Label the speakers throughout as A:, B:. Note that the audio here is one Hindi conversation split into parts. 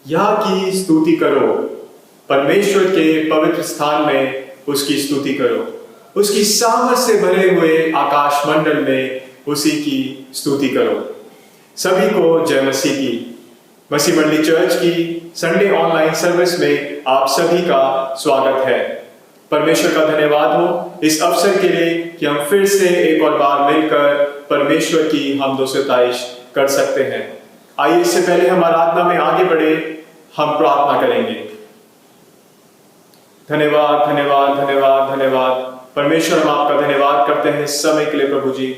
A: यह की स्तुति करो, परमेश्वर के पवित्र स्थान में उसकी स्तुति करो, उसकी सामर्थ से भरे हुए आकाश मंडल में उसी की स्तुति करो। सभी को जय मसीह की। मसीह मंडली चर्च की संडे ऑनलाइन सर्विस में आप सभी का स्वागत है। परमेश्वर का धन्यवाद हो इस अवसर के लिए कि हम फिर से एक और बार मिलकर परमेश्वर की हमदो सताइश कर सकते हैं। आइए इससे पहले हम आराधना में आगे बढ़े, हम प्रार्थना करेंगे। धन्यवाद धन्यवाद धन्यवाद धन्यवाद परमेश्वर, हम आपका धन्यवाद करते हैं इस समय के लिए प्रभु जी,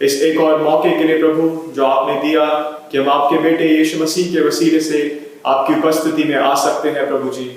A: इस एक और मौके के लिए प्रभु जो आपने दिया कि हम आपके बेटे यीशु मसीह के वसीले से आपकी उपस्थिति में आ सकते हैं। प्रभु जी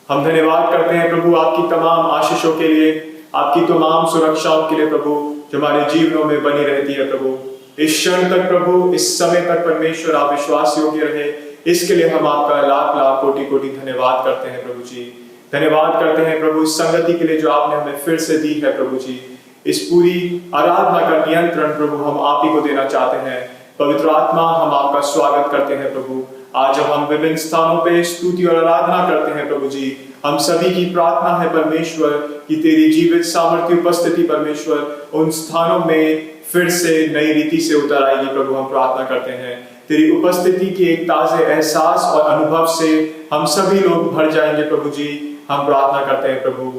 A: हम धन्यवाद करते हैं प्रभु आपकी तमाम आशीषों के लिए, आपकी तमाम सुरक्षाओं के लिए प्रभु जो हमारे जीवनों में बनी रहती है। प्रभु इस क्षण तक प्रभु, इस समय तक परमेश्वर आप विश्वास योग्य रहे, इसके लिए हम आपका लाख लाख कोटि कोटि धन्यवाद करते हैं। प्रभु जी धन्यवाद करते हैं प्रभु इस संगति के लिए जो आपने हमें फिर से दी है। प्रभु जी इस पूरी आराधना का नियंत्रण प्रभु हम आप ही को देना चाहते हैं। पवित्र आत्मा, हम आपका स्वागत करते हैं प्रभु। आज जब हम विभिन्न स्थानों पे स्तुति और आराधना करते हैं प्रभु जी, हम सभी की प्रार्थना है परमेश्वर कि तेरी जीवित सामर्थ्य उपस्थिति परमेश्वर उन स्थानों में फिर से नई रीति से उतर आएगी। प्रभु हम प्रार्थना करते हैं तेरी उपस्थिति की एक ताजे एहसास और अनुभव से हम सभी लोग भर जाएंगे। प्रभु जी हम प्रार्थना करते हैं प्रभु,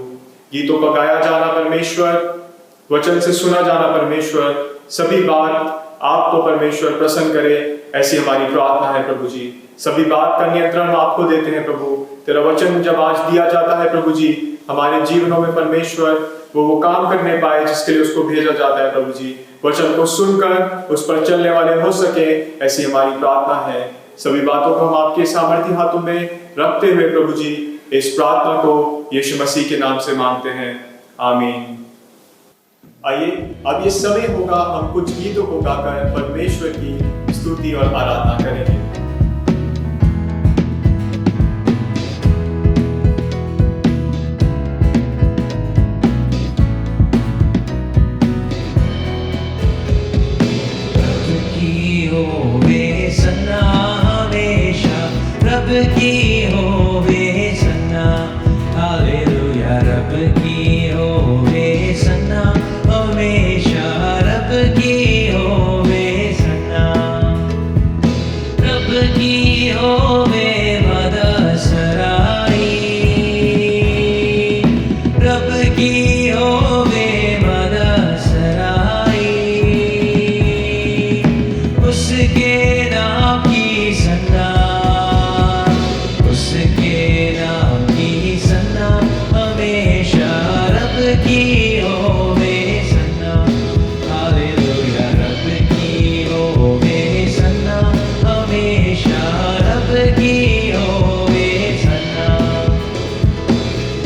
A: गीतों का गाया जाना परमेश्वर, वचन से सुना जाना परमेश्वर, सभी बात आपको परमेश्वर प्रसन्न करे, ऐसी हमारी प्रार्थना है प्रभु जी। सभी बात का नियंत्रण आपको देते हैं प्रभु। तेरा वचन जब आज दिया जाता है प्रभु जी, हमारे जीवनों में परमेश्वर वो काम करने पाए जिसके लिए उसको भेजा जाता है। प्रभु जी वचन को सुनकर उस पर चलने वाले हो सके, ऐसी हमारी प्रार्थना है। सभी बातों को हम आपके सामर्थ्य हाथों में रखते हुए प्रभु जी इस प्रार्थना को यीशु मसीह के नाम से मांगते हैं, आमीन। आइए अब ये समय होगा हम कुछ गीतों को गाकर परमेश्वर की स्तुति और आराधना करेंगे।
B: रब की होवे सना, हालेलुया। रब की होवे सना हमेशा, रब की होवे सना। रब की होवे मदसराई, रब की होवे मदसराई। उसके नाम की सना, की होवे सना, हालेलुया। रब की होवे सना हमेशा, रब की होवे सना।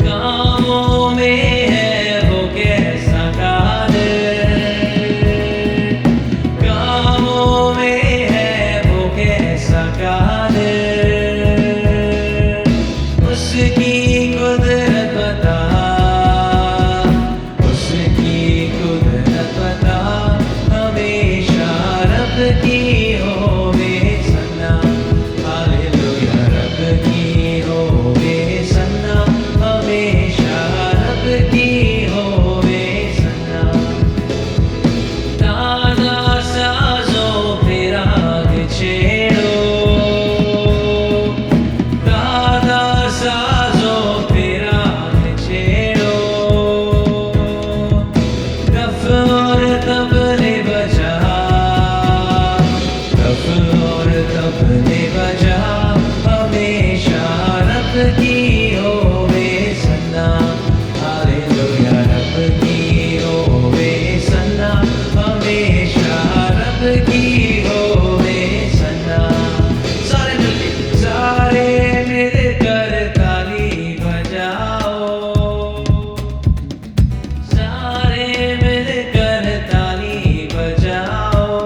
B: कामों में है वो कैसा कादिर, कामों में है वो कैसा कादिर। उसकी कुदरत बता, की होवे सना, हालेलुया। रब की होवे सना हमेशा, रब की होवे सना। ताजा साजों पे राग छेड़ो, ताजा साजों पे राग छेड़ो। रफ और तबले बजा, और तबले बजा हमेशा, रब की होवे सना, हालेलुया। रब की होवे सना हमेशा, रब की होवे सना। सारे मिलकर ताली बजाओ, सारे मिलकर ताली बजाओ।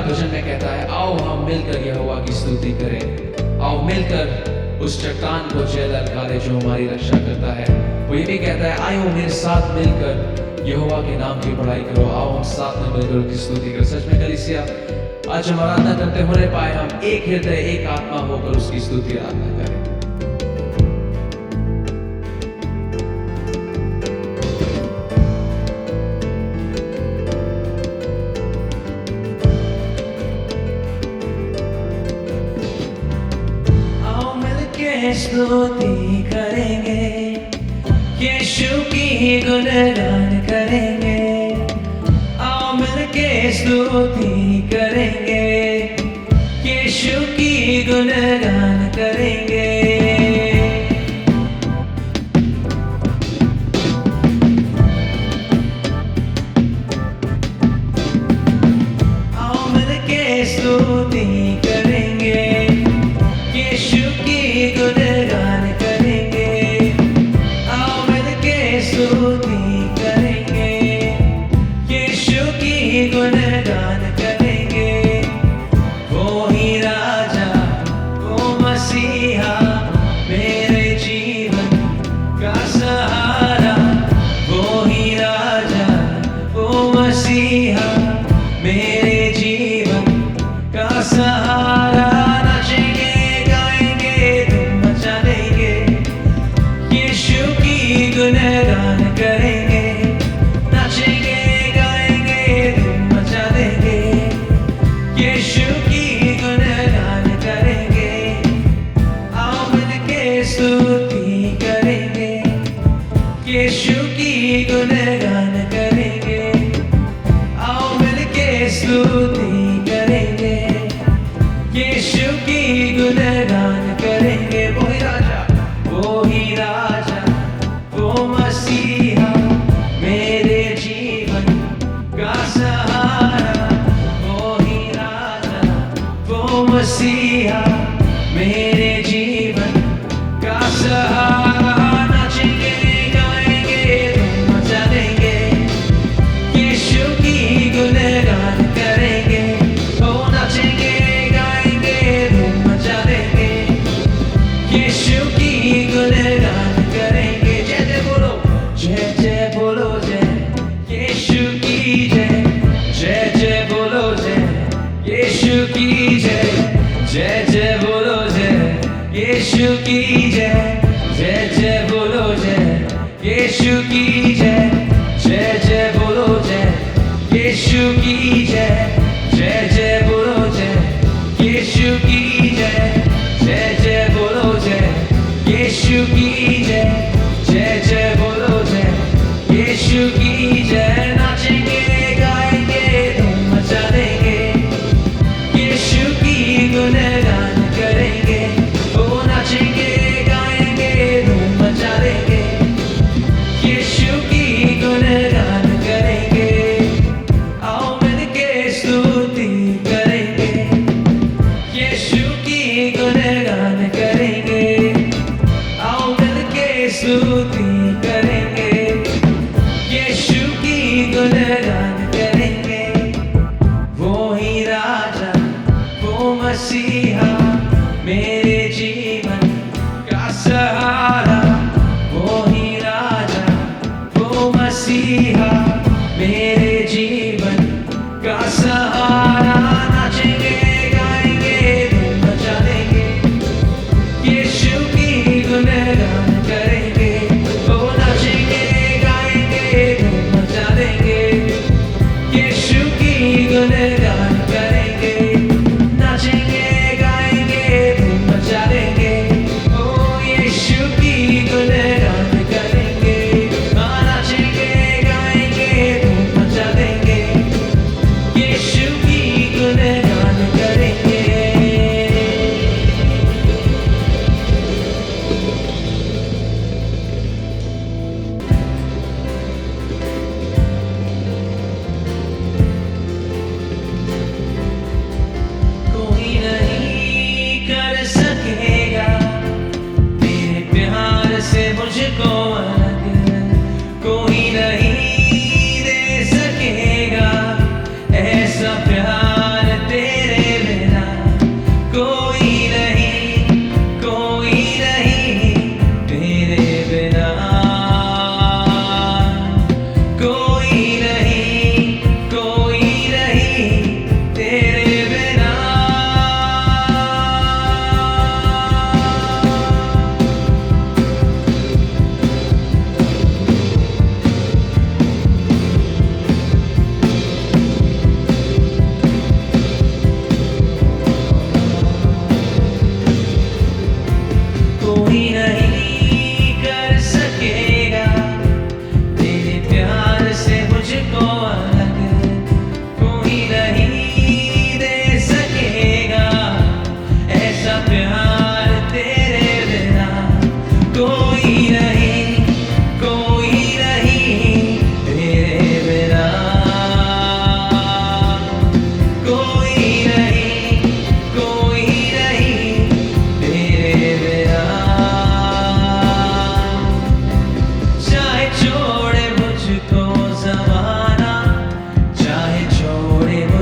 B: वचन में कहता है, आओ हम मिलकर यहोवा की स्तुति करें, आओ मिलकर उस चट्टान को जय ललकारे जो हमारी रक्षा करता है। वो ये भी कहता है, आयो मेरे साथ मिलकर यहोवा के नाम की बड़ाई करो, आओ हम साथ में मिलकर उसकी स्तुति करें। सच में कलीसिया, आज हम आराधना करते होने पाए हम एक हृदय एक आत्मा होकर उसकी स्तुति आराधना करें। आओ मिलके स्तुति करेंगे, यीशु की गुणगान करेंगे, आओ मिलके स्तुति करेंगे, यीशु की गुणगान करेंगे। आओ मिलके स्तुति करेंगे, यीशु की गुणगान करेंगे, आओ मिलके स्तुति करेंगे, यीशु की गुणगान करेंगे। वो ही राजा, वो मसीहा, मेरे जीवन का सहारा। वो ही राजा, वो मसीहा, मेरे जीवन का सहारा। नाचेंगे गाएंगे धूम मचा देंगे, यीशु की गुणगान करेंगे। नाचेंगे गाएंगे धूम मचा देंगे, यीशु की गुणगान करेंगे। आओ मिलके स्तुति करेंगे, यीशु की गुणगान करेंगे। आओ मिलके स्तुति करेंगे, यीशु की गुणगान करेंगे। वो ही राजा, वो ही राजा, वो मसीहा, मेरे जीवन का सहारा। वो ही राजा, वो मसीहा, मेरे जीवन का सहारा। नाचेंगे गाएंगे धूम मचा देंगे, यीशु की गुणगान करेंगे। ओ नाचेंगे गाएंगे धूम मचा देंगे, यीशु की गुणगान करेंगे। जय जय बोलो, जय जय बोलो, जय यीशु की जय। जय जय बोलो, जय यीशु की जय। जय जय बोलो, जय यीशु की जय। जय जय बोलो, जय यीशु की जय। जय जय बोलो, जय यीशु की जय। जय जय बोलो, जय यीशु की जय। जय जय बोलो, जय यीशु की जय। जय जय बोलो, जय यीशु की जय। नाचेंगे गाएंगे धूम मचा देंगे, यीशु की गुणगान करेंगे। ओ नाचेंगे गाएंगे धूम मचा देंगे, यीशु की गुणगान करेंगे। आओ मिलके स्तुति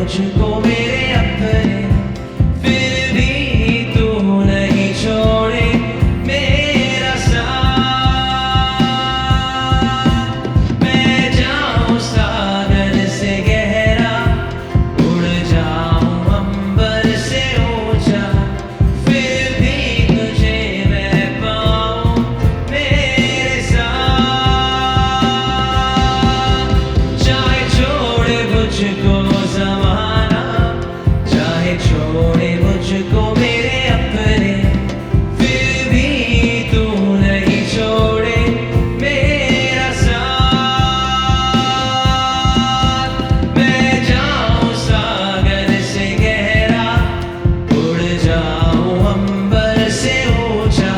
B: मुझको मेरे अपने, फिर भी तू नहीं छोड़े मेरा साथ। मैं जाऊं सागर से गहरा, उड़ जाऊं अंबर से ऊंचा, फिर भी तुझे मैं पाऊं मेरे साथ। चाहे छोड़े मुझको ज़माना, चाहे छोड़े मुझको मेरे अपने, फिर भी तू नहीं छोड़े मेरा साथ। मैं जाऊं सागर से गहरा, उड़ जाऊं अंबर से ऊंचा,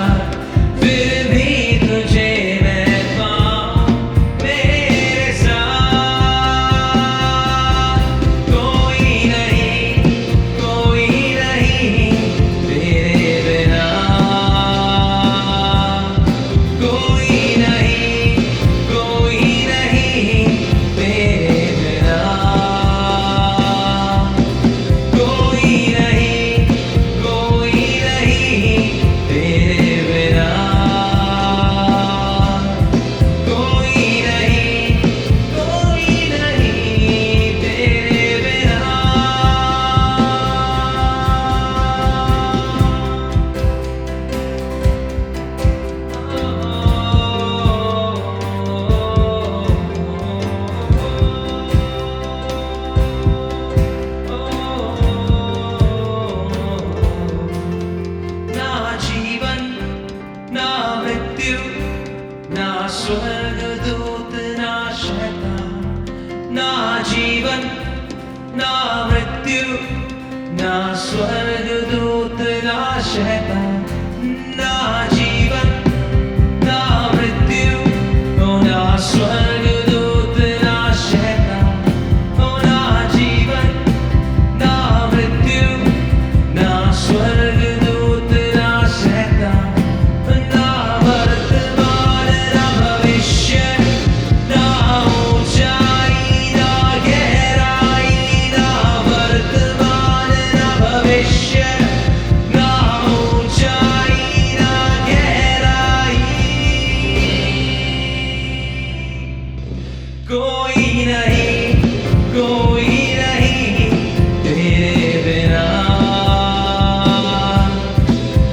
B: फिर भी तुझे मैं पाऊं मेरे साथ। कोई नहीं तेरे बिना, कोई नहीं तेरे बिना, कोई नहीं तेरे बिना, कोई नहीं तेरे बिना। ना जीवन ना मृत्यु, ना स्वर्ग दूत ना शैतान, ना जीवन ना मृत्यु, ना स्वर्ग दूत ना शैतान, ना जीवन ना मृत्यु, ओ ना स्वर्ग दूत ना शैतान, ओ ना जीवन ना मृत्यु, ना स्वर्ग दूत ना शैतान, ना वर्तमान ना भविष्य, ना ऊंचाई ना गहराई, ना वर्तमान ना भविष्य, ना ऊंचाई ना गहराई, कोई नहीं तेरे बिना,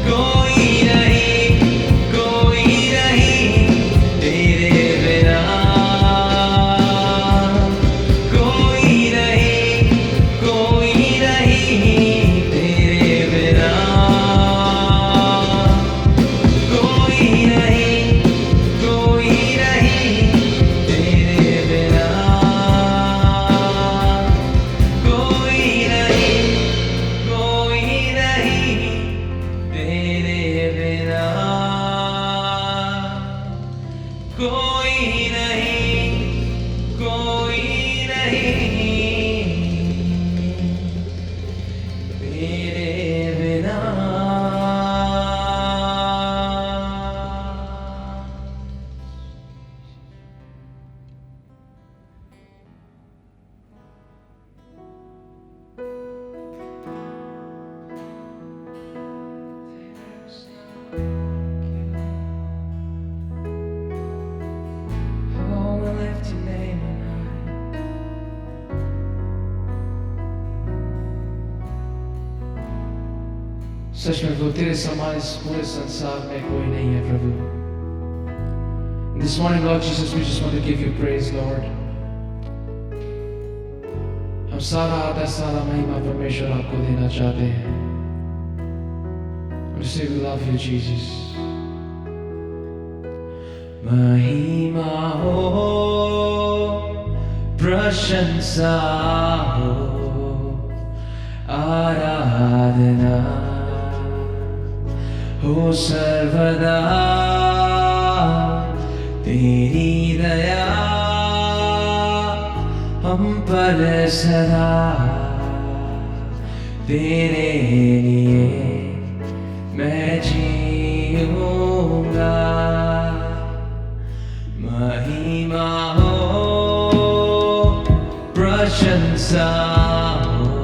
B: कोई नहीं तेरे बिना, कोई नहीं तेरे बिना, कोई नहीं तेरे बिना, कोई नहीं तेरे बिना, कोई नहीं तेरे बिना। Oh, we lift your name on high. सच में वो तेरे समान इस पूरे संसार में कोई नहीं है प्रभु। This morning, Lord Jesus, we just want to give you praise, Lord. हम सारा आदर सारा महिमा परमेश्वर आपको देना चाहते हैं। We say we love you, Jesus. महिमा हो, प्रशंसा हो, आराधना हो सर्वदा तेरी दया हम पर सदा, तेरे लिए मैं जीऊंगा। महिमा हो, प्रशंसा हो,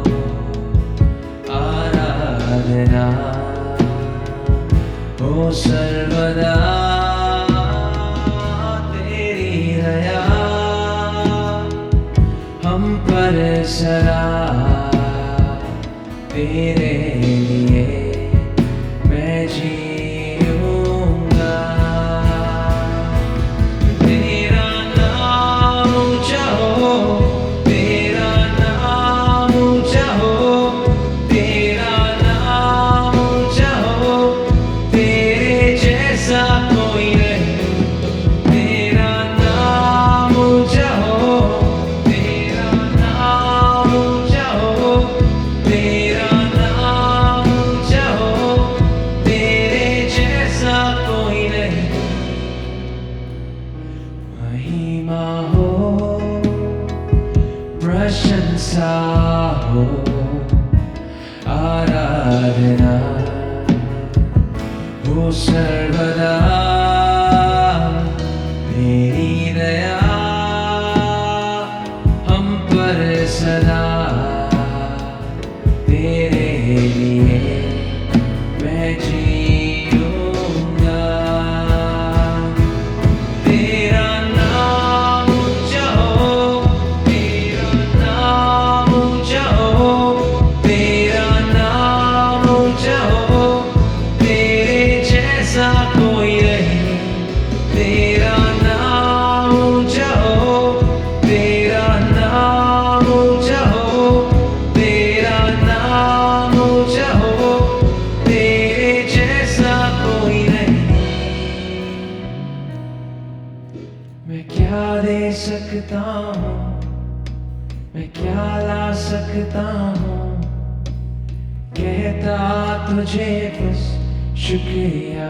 B: आराधना हो सर्वदा तेरी दया हम पर सदा तेरे लिए मैं जीऊंगा। तेरा नाम ऊंचा हो, तेरा नाम ऊंचा हो, तेरा नाम ऊंचा हो, तेरे जैसा कोई नहीं। तेरा नाम ऊंचा हो, तेरा नाम ऊंचा हो, तेरा नाम ऊंचा हो, तेरे जैसा कोई नहीं। महिमा हो, प्रशंसा हो, आराधना हो सर्वदा तेरी दया हम पर सदा तेरे लिए मैं जीऊंगा। तेरा नाम ऊंचा हो, तेरा नाम ऊंचा हो, तेरा नाम ऊंचा हो, तेरे जैसा कोई नहीं। तेरा नाम ऊंचा हो, तेरा नाम ऊंचा हो, तेरा नाम ऊंचा हो, तेरे जैसा कोई नहीं। मैं क्या दे सकता हूँ, मैं क्या ला सकता हूँ, कहता तुझे बस शुक्रिया।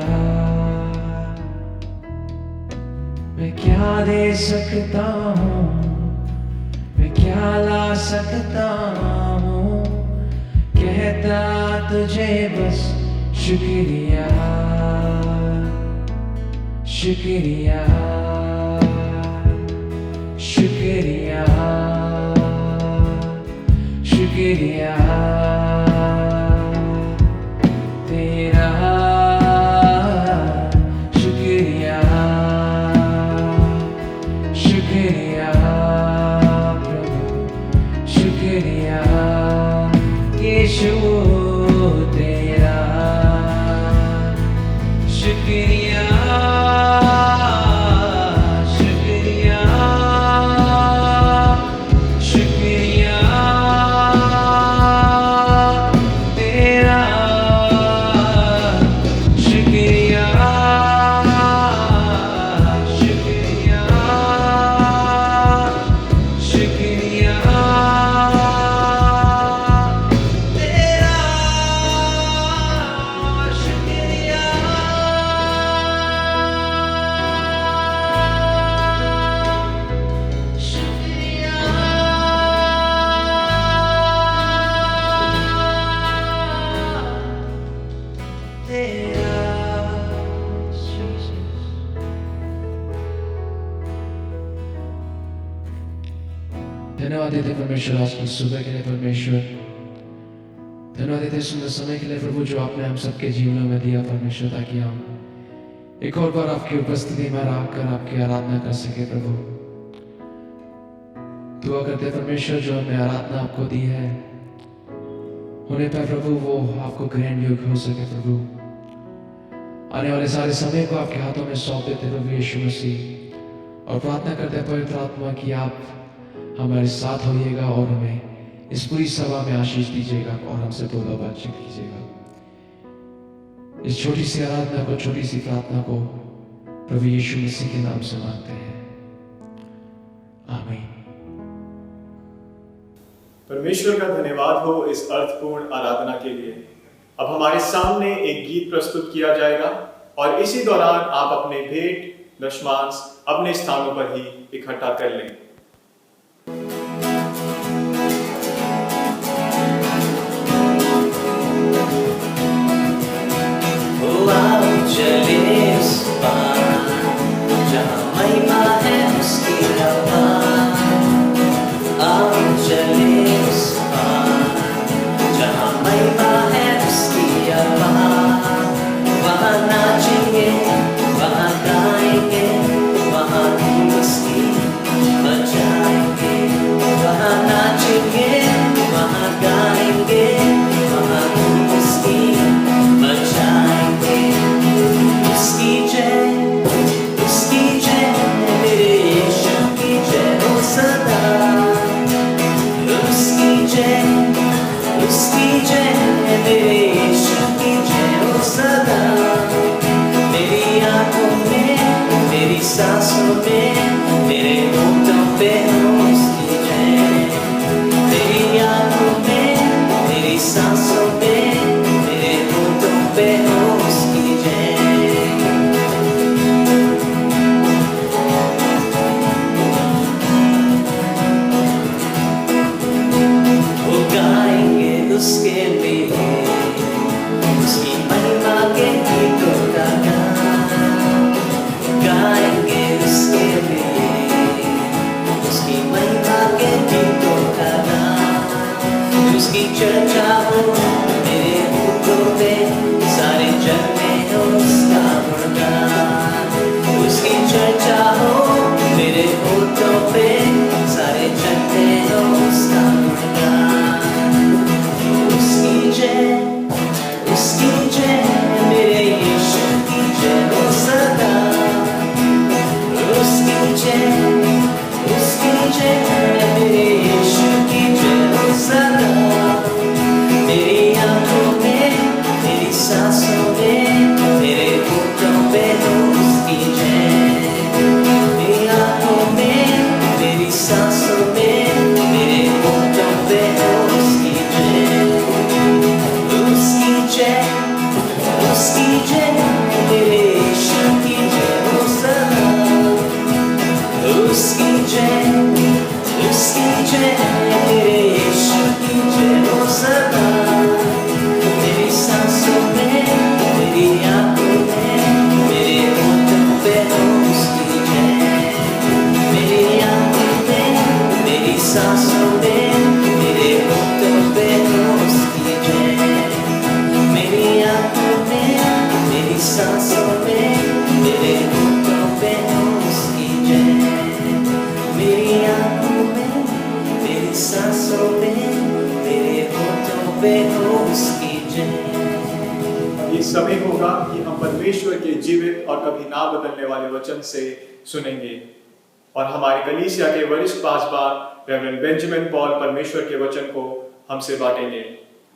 B: मैं क्या दे सकता हूँ, मैं क्या ला सकता हूँ, कहता तुझे बस शुक्रिया, शुक्रिया, शुक्रिया, शुक्रिया तेरा, शुक्रिया, शुक्रिया प्रभु, शुक्रिया यीशु तेरा, शुक्रिया, शुक्रिया, शुक्रिया तेरा, शुक्रिया, शुक्रिया, शुक्रिया तेरा, शुक्रिया, शुक्रिया तेरा, Jesus। धन्यवाद देते परमेश्वर आज की सुबह के लिए परमेश्वर। धन्यवाद देते सुंदर समय के लिए प्रभु जो आपने हम सबके जीवनों में दिया परमेश्वर, ताकि हम एक और बार आपकी उपस्थिति में रहकर आपकी आराधना कर सके प्रभु। दुआ करते परमेश्वर जो हमने आराधना आपको दी है होने पर प्रभु वो आपको ग्रहण योग्य हो सके प्रभु। आने वाले सारे समय को आपके हाथों में सौंप देते प्रभु यीशु मसीह, और प्रार्थना करते हैं पवित्र आत्मा कि आप हमारे साथ होइएगा और हमें इस पूरी सभा में आशीष दीजिएगा और हमसे बोला बातचीत कीजिएगा। इस छोटी सी आराधना को, छोटी सी प्रार्थना को प्रभु यीशु मसीह के नाम से मांगते हैं, आमीन।
A: परमेश्वर का धन्यवाद हो इस अर्थपूर्ण आराधना के लिए। अब हमारे सामने एक गीत प्रस्तुत किया जाएगा और इसी दौरान आप अपने भेंट दशमांश अपने स्थानों पर ही इकट्ठा कर लें।
C: चले उस पार जहाँ महिमा है उसकी हवा, आओ चले उस पार जहाँ महिमा है उसकी सांसों में मेरे होठों पे हो उसकी जय, मेरी आंखों में मेरी सांसों में मेरे होठों पे हो उसकी जय। वो गाएंगे उसके लिए उसकी महिमा के गीतों का गान, गाएंगे उसके लिए उसकी महिमा के गीतों का गान। उसकी चर्चा हो मेरे होठों पे सारे जग में हो उसका गुणगान, उसकी चर्चा हो मेरे होठों पे सारे जग में हो उसका गुणगान। उसकी जय मेरे यीशु की जय हो सदा, उसकी जय मेरे यीशु की जय हो सदा। मेरी आंखों में मेरी सांसों में मेरे होठों पे हो उसकी जय, मेरी आंखों में मेरी सांसों में मेरे होठों पे हो उसकी जय, उसकी जय मेरे यीशु की जय हो सदा, उसकी जय मेरे यीशु की जय हो सदा। मेरी सांसों में मेरी आंखों में मेरे होठों पे हो उसकी जय, मेरी आंखों में मेरी सांसों में मेरे होठों पे हो उसकी जय, मेरी आंखों में मेरी सांसों में मेरे होठों पे हो उसकी जय, मेरी आंखों में मेरी सांसों में मेरे होठों पे हो उसकी जय।
A: ये समय होगा कि हम परमेश्वर के जीवित और कभी ना बदलने वाले वचन से सुनेंगे और हमारे कलीसिया के वरिष्ठ पासबान रेवरेंड बेंजामिन पॉल परमेश्वर के वचन को हमसे बांटेंगे।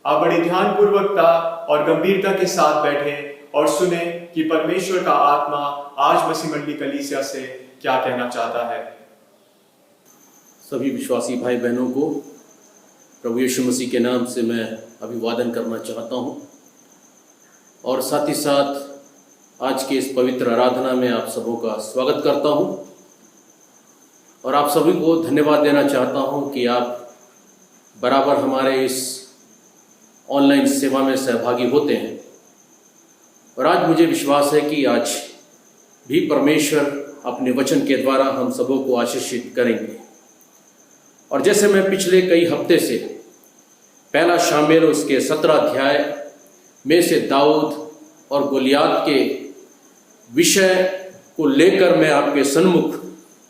A: आप बड़ी ध्यानपूर्वकता और गंभीरता के साथ बैठे और सुने कि परमेश्वर का आत्मा आज मसीह मंडली कलीसिया से क्या कहना चाहता है।
D: सभी विश्वासी भाई बहनों को प्रभु यीशु मसीह के नाम से मैं अभिवादन करना चाहता हूं और साथ ही साथ आज के इस पवित्र आराधना में आप सबों का स्वागत करता हूं और आप सभी को धन्यवाद देना चाहता हूं कि आप बराबर हमारे इस ऑनलाइन सेवा में सहभागी होते हैं। और आज मुझे विश्वास है कि आज भी परमेश्वर अपने वचन के द्वारा हम सबों को आशीषित करेंगे। और जैसे मैं पिछले कई हफ्ते से पहला शामिल उसके 17 अध्याय में से दाऊद और गोलियात के विषय को लेकर मैं आपके सन्मुख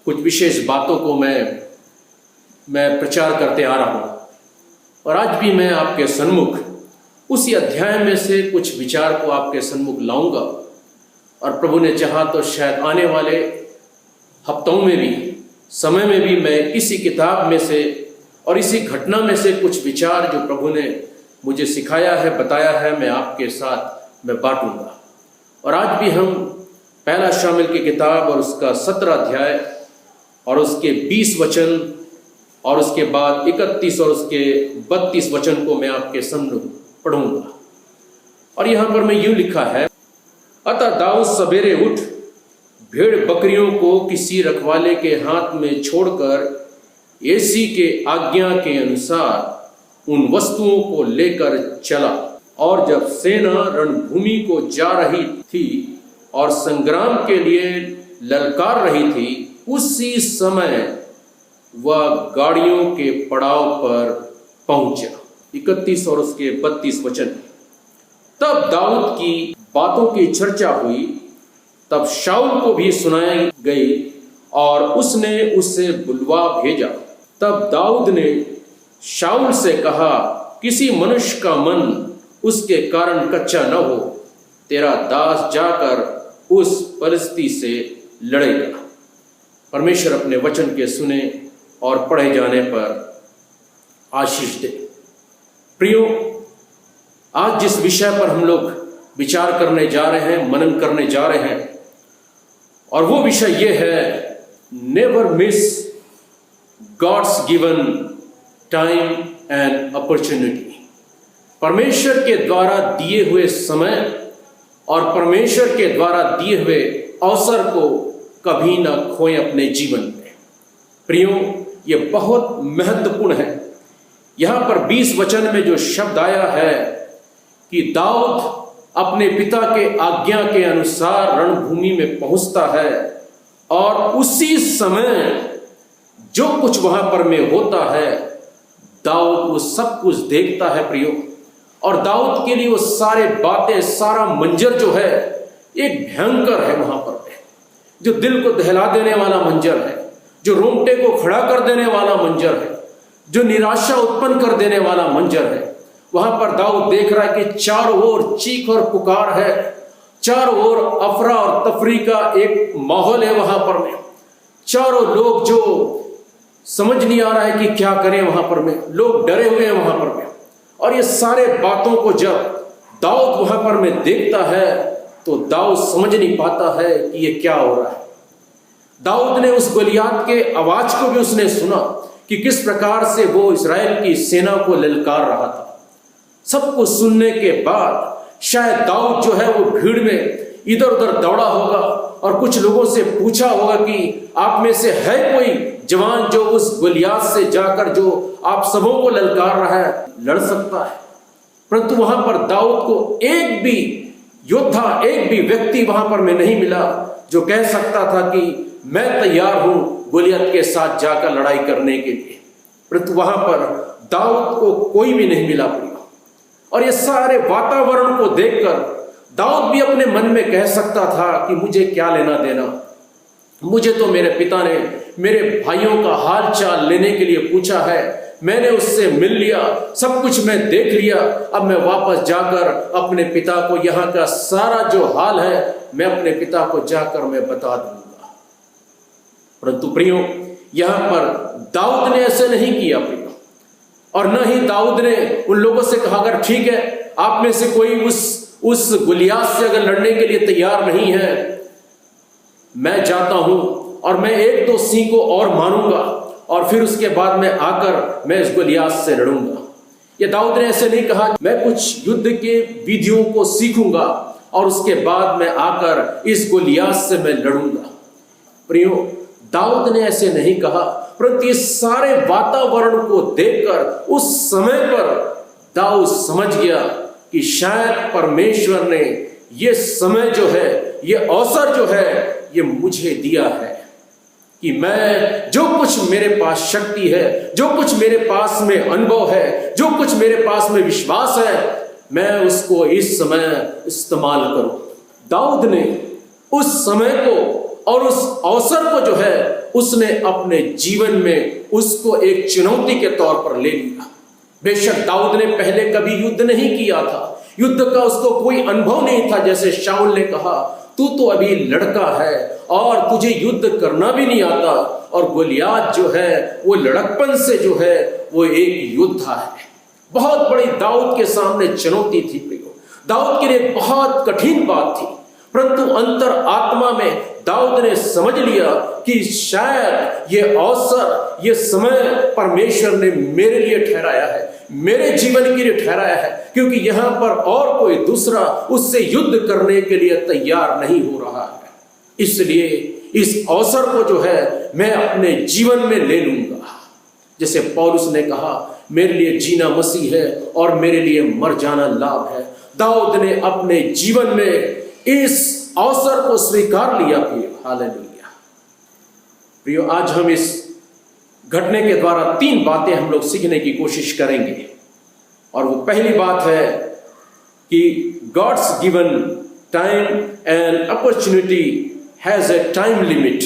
D: कुछ विशेष बातों को मैं प्रचार करते आ रहा हूँ और आज भी मैं आपके सन्मुख उसी अध्याय में से कुछ विचार को आपके सन्मुख लाऊंगा और प्रभु ने चाहा तो शायद आने वाले हफ्तों में भी समय में भी मैं इसी किताब में से और इसी घटना में से कुछ विचार जो प्रभु ने मुझे सिखाया है, बताया है, मैं आपके साथ मैं बांटूंगा। और आज भी हम पहला शामिल की किताब और उसका 17 अध्याय और उसके 20 वचन और उसके बाद 31 और उसके 32 वचन को मैं आपके सामने पढ़ूंगा। और यहाँ पर मैं यूं लिखा है, अतः दाऊद सवेरे उठ भेड़ बकरियों को किसी रखवाले के हाथ में छोड़कर यसी के आज्ञा के अनुसार उन वस्तुओं को लेकर चला। और जब सेना रणभूमि को जा रही थी और संग्राम के लिए ललकार रही थी, उसी समय वह गाड़ियों के पड़ाव पर पहुंचा। 31 और उसके 32 वचन। तब दाऊद की बातों की चर्चा हुई, तब शाऊल को भी सुनाई गई और उसने उसे बुलवा भेजा। तब दाऊद ने शाऊल से कहा, किसी मनुष्य का मन उसके कारण कच्चा न हो, तेरा दास जाकर उस परिस्थिति से लड़ेगा। परमेश्वर अपने वचन के सुने और पढ़े जाने पर आशीष दे। प्रियो, आज जिस विषय पर हम लोग विचार करने जा रहे हैं, मनन करने जा रहे हैं, और वो विषय ये है never miss God's given time and opportunity. परमेश्वर के द्वारा दिए हुए समय और परमेश्वर के द्वारा दिए हुए अवसर को कभी ना खोएं अपने जीवन में। प्रियो, ये बहुत महत्वपूर्ण है। यहां पर 20 वचन में जो शब्द आया है कि दाऊद अपने पिता के आज्ञा के अनुसार रणभूमि में पहुंचता है और उसी समय जो कुछ वहां पर में होता है दाऊद वो सब कुछ देखता है प्रियो। और दाऊद के लिए वो सारे बातें, सारा मंजर जो है एक भयंकर है वहां पर में, जो दिल को दहला देने वाला मंजर है, जो रोंगटे को खड़ा कर देने वाला मंजर है, जो निराशा उत्पन्न कर देने वाला मंजर है। वहां पर दाऊद देख रहा है कि चारों ओर चीख और पुकार है, चारों ओर अफरा और तफरी का एक माहौल है वहां पर में। चारों लोग जो समझ नहीं आ रहा है कि क्या करें वहां पर में, लोग डरे हुए हैं वहां पर में। और ये सारे बातों को जब दाऊद वहां पर में देखता है तो दाऊद समझ नहीं पाता है कि ये क्या हो रहा है। दाऊद ने उस गलियात के आवाज को भी उसने सुना कि किस प्रकार से वो इस्राएल की सेना को ललकार रहा था। सब कुछ सुनने के बाद शायद दाऊद जो है वो भीड़ में इधर उधर दौड़ा होगा और कुछ लोगों से पूछा होगा कि आप में से है कोई जवान जो उस गलियात से जाकर जो आप सबों को ललकार रहा है, लड़ सकता है। परंतु वहां पर दाऊद को एक भी योद्धा, एक भी व्यक्ति वहां पर में नहीं मिला जो कह सकता था कि मैं तैयार हूं गोलियत के साथ जाकर लड़ाई करने के लिए। परंतु वहां पर दाऊद को कोई भी नहीं मिला प्रिय। और ये सारे वातावरण को देखकर दाऊद भी अपने मन में कह सकता था कि मुझे क्या लेना देना, मुझे तो मेरे पिता ने मेरे भाइयों का हाल चाल लेने के लिए पूछा है, मैंने उससे मिल लिया, सब कुछ मैं देख लिया, अब मैं वापस जाकर अपने पिता को यहाँ का सारा जो हाल है मैं अपने पिता को जाकर मैं बता दूंगा। परंतु प्रियो, यहां पर दाऊद ने ऐसे नहीं किया प्रियो। और न ही दाऊद ने उन लोगों से कहा अगर ठीक है आप में से कोई उस गुलियात से अगर लड़ने के लिए तैयार नहीं है, मैं जाता हूं और मैं एक दो सिंह को और मारूंगा और फिर उसके बाद मैं आकर मैं इस गुलियात से लड़ूंगा। ये दाऊद ने ऐसे नहीं कहा मैं कुछ युद्ध के विधियों को सीखूंगा और उसके बाद मैं आकर इस गुलियात से मैं लड़ूंगा। प्रियो, दाऊद ने ऐसे नहीं कहा, परंतु इस सारे वातावरण को देखकर उस समय पर दाऊद समझ गया कि शायद परमेश्वर ने ये समय जो है, ये अवसर जो है, ये मुझे दिया है कि मैं जो कुछ मेरे पास शक्ति है, जो कुछ मेरे पास में अनुभव है, जो कुछ मेरे पास में विश्वास है, मैं उसको इस समय इस्तेमाल करूं। दाऊद ने उस समय को और उस अवसर को जो है उसने अपने जीवन में उसको एक चुनौती के तौर पर ले लिया। बेशक दाऊद ने पहले कभी युद्ध नहीं किया था, युद्ध का उसको कोई अनुभव नहीं था। जैसे शाऊल ने कहा तू तो अभी लड़का है और तुझे युद्ध करना भी नहीं आता, और गोलियात जो है वो लड़कपन से जो है वो एक योद्धा है। बहुत बड़ी दाऊद के सामने चुनौती थी प्रियो, दाऊद के लिए बहुत कठिन बात थी। परंतु अंतर आत्मा में दाऊद ने समझ लिया कि शायद ये अवसर, ये समय परमेश्वर ने मेरे लिए ठहराया है, मेरे जीवन के लिए ठहराया है, क्योंकि यहां पर और कोई दूसरा उससे युद्ध करने के लिए तैयार नहीं हो रहा है। इसलिए इस अवसर को जो है मैं अपने जीवन में ले लूंगा। जैसे पौलुस ने कहा मेरे लिए जीना मसीह है और मेरे लिए मर जाना लाभ है। दाऊद ने अपने जीवन में इस अवसर को स्वीकार लिया प्रियो। हालेलुया। प्रियो, आज हम इस घटने के द्वारा 3 बातें हम लोग सीखने की कोशिश करेंगे। और वो पहली बात है कि god's given time and opportunity has a time limit,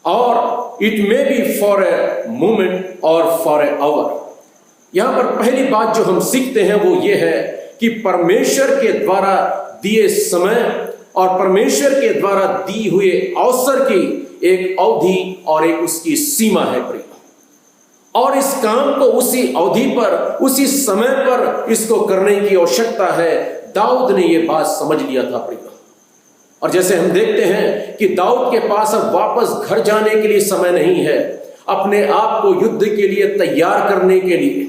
D: और it may be for a moment और फॉर ए आवर। यहां पर पहली बात जो हम सीखते हैं वो ये है कि परमेश्वर के द्वारा दिए समय और परमेश्वर के द्वारा दी हुए अवसर की एक अवधि और एक उसकी सीमा है प्रिय। और इस काम को उसी अवधि पर, उसी समय पर इसको करने की आवश्यकता है। दाऊद ने यह बात समझ लिया था प्रिय। और जैसे हम देखते हैं कि दाऊद के पास अब वापस घर जाने के लिए समय नहीं है, अपने आप को युद्ध के लिए तैयार करने के लिए,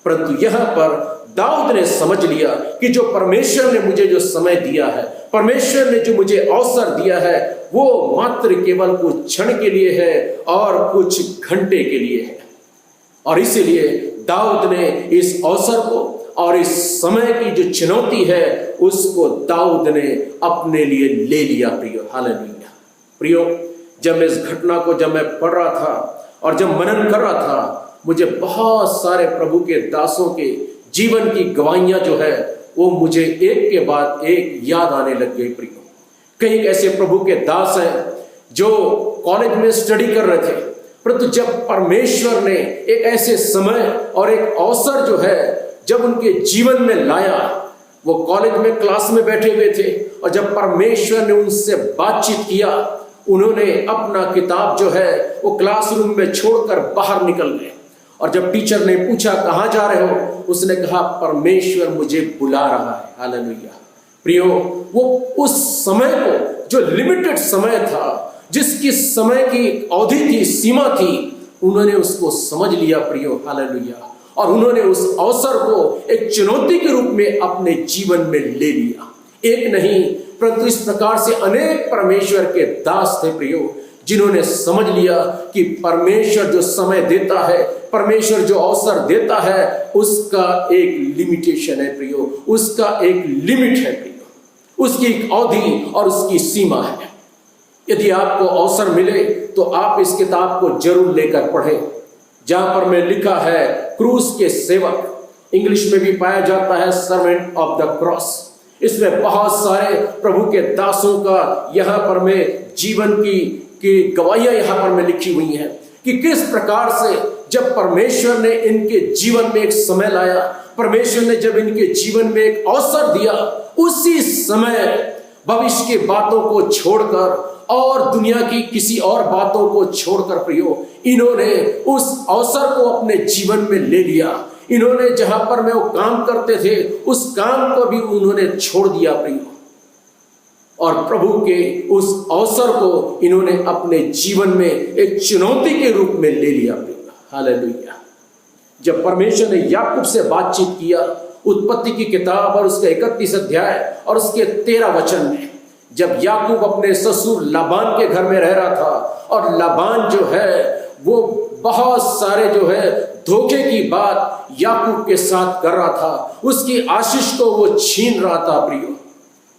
D: परंतु यहां पर दाऊद ने समझ लिया कि जो परमेश्वर ने मुझे जो समय दिया है, परमेश्वर ने जो मुझे अवसर दिया है, वो मात्र केवल कुछ क्षण के लिए है और कुछ घंटे के लिए है। और इसीलिए दाऊद ने इस अवसर को और इस समय की जो चुनौती है उसको दाऊद ने अपने लिए ले लिया। प्रियो, हालेलुया। प्रियो, जब मैं इस घटना को जब मैं पढ़ रहा था और जब मनन कर रहा था, मुझे बहुत सारे प्रभु के दासों के जीवन की गवाहियां जो है वो मुझे एक के बाद एक याद आने लग गई। प्रियो, कई ऐसे प्रभु के दास हैं जो कॉलेज में स्टडी कर रहे थे, परंतु जब परमेश्वर ने एक ऐसे समय और एक अवसर जो है जब उनके जीवन में लाया, वो कॉलेज में क्लास में बैठे हुए थे और जब परमेश्वर ने उनसे बातचीत किया, उन्होंने अपना किताब जो है वो क्लासरूम में छोड़कर बाहर निकल गए। और जब टीचर ने पूछा कहाँ जा रहे हो, उसने कहा परमेश्वर मुझे बुला रहा है। हालेलुया। प्रियो, वो उस समय को जो लिमिटेड समय था, जिसकी समय की अवधि थी, सीमा थी, उन्होंने उसको समझ लिया। प्रियो, हालेलुया। और उन्होंने उस अवसर को एक चुनौती के रूप में अपने जीवन में ले लिया। एक नहीं परंतु इस प्रकार से अनेक परमेश्वर के दास थे प्रियो, जिन्होंने समझ लिया कि परमेश्वर जो समय देता है, परमेश्वर जो अवसर देता है, उसका एक लिमिटेशन है प्रियो, उसका एक लिमिट है प्रियो, उसकी एक अवधि और उसकी सीमा है। यदि आपको अवसर मिले तो आप इस किताब को जरूर लेकर पढ़ें, जहां पर में लिखा है क्रूस के सेवक, इंग्लिश में भी पाया जाता है सर्वेंट ऑफ द क्रॉस। इसमें बहुत सारे प्रभु के दासों का यहाँ पर में जीवन की गवाहियां यहाँ पर में लिखी हुई हैं कि किस प्रकार से जब परमेश्वर ने इनके जीवन में एक समय लाया, परमेश्वर ने जब इनके जीवन में एक अवसर दिया, उसी समय भविष्य की बातों को छोड़कर और दुनिया की किसी और बातों को छोड़कर प्रियो, इन्होंने उस अवसर को अपने जीवन में ले लिया। इन्होंने जहां पर में वो काम करते थे, उस काम को भी उन्होंने छोड़ दिया प्रियो, और प्रभु के उस अवसर को इन्होंने अपने जीवन में एक चुनौती के रूप में ले लिया प्रियो। हालेलुया। जब परमेश्वर ने याकूब से बातचीत किया, उत्पत्ति की किताब और उसका 31 अध्याय और उसके 13 वचन में, जब याकूब अपने ससुर लाबान के घर में रह रहा था और लाबान जो है वो बहुत सारे जो है धोखे की बात याकूब के साथ कर रहा था, उसकी आशीष को वो छीन रहा था प्रियो।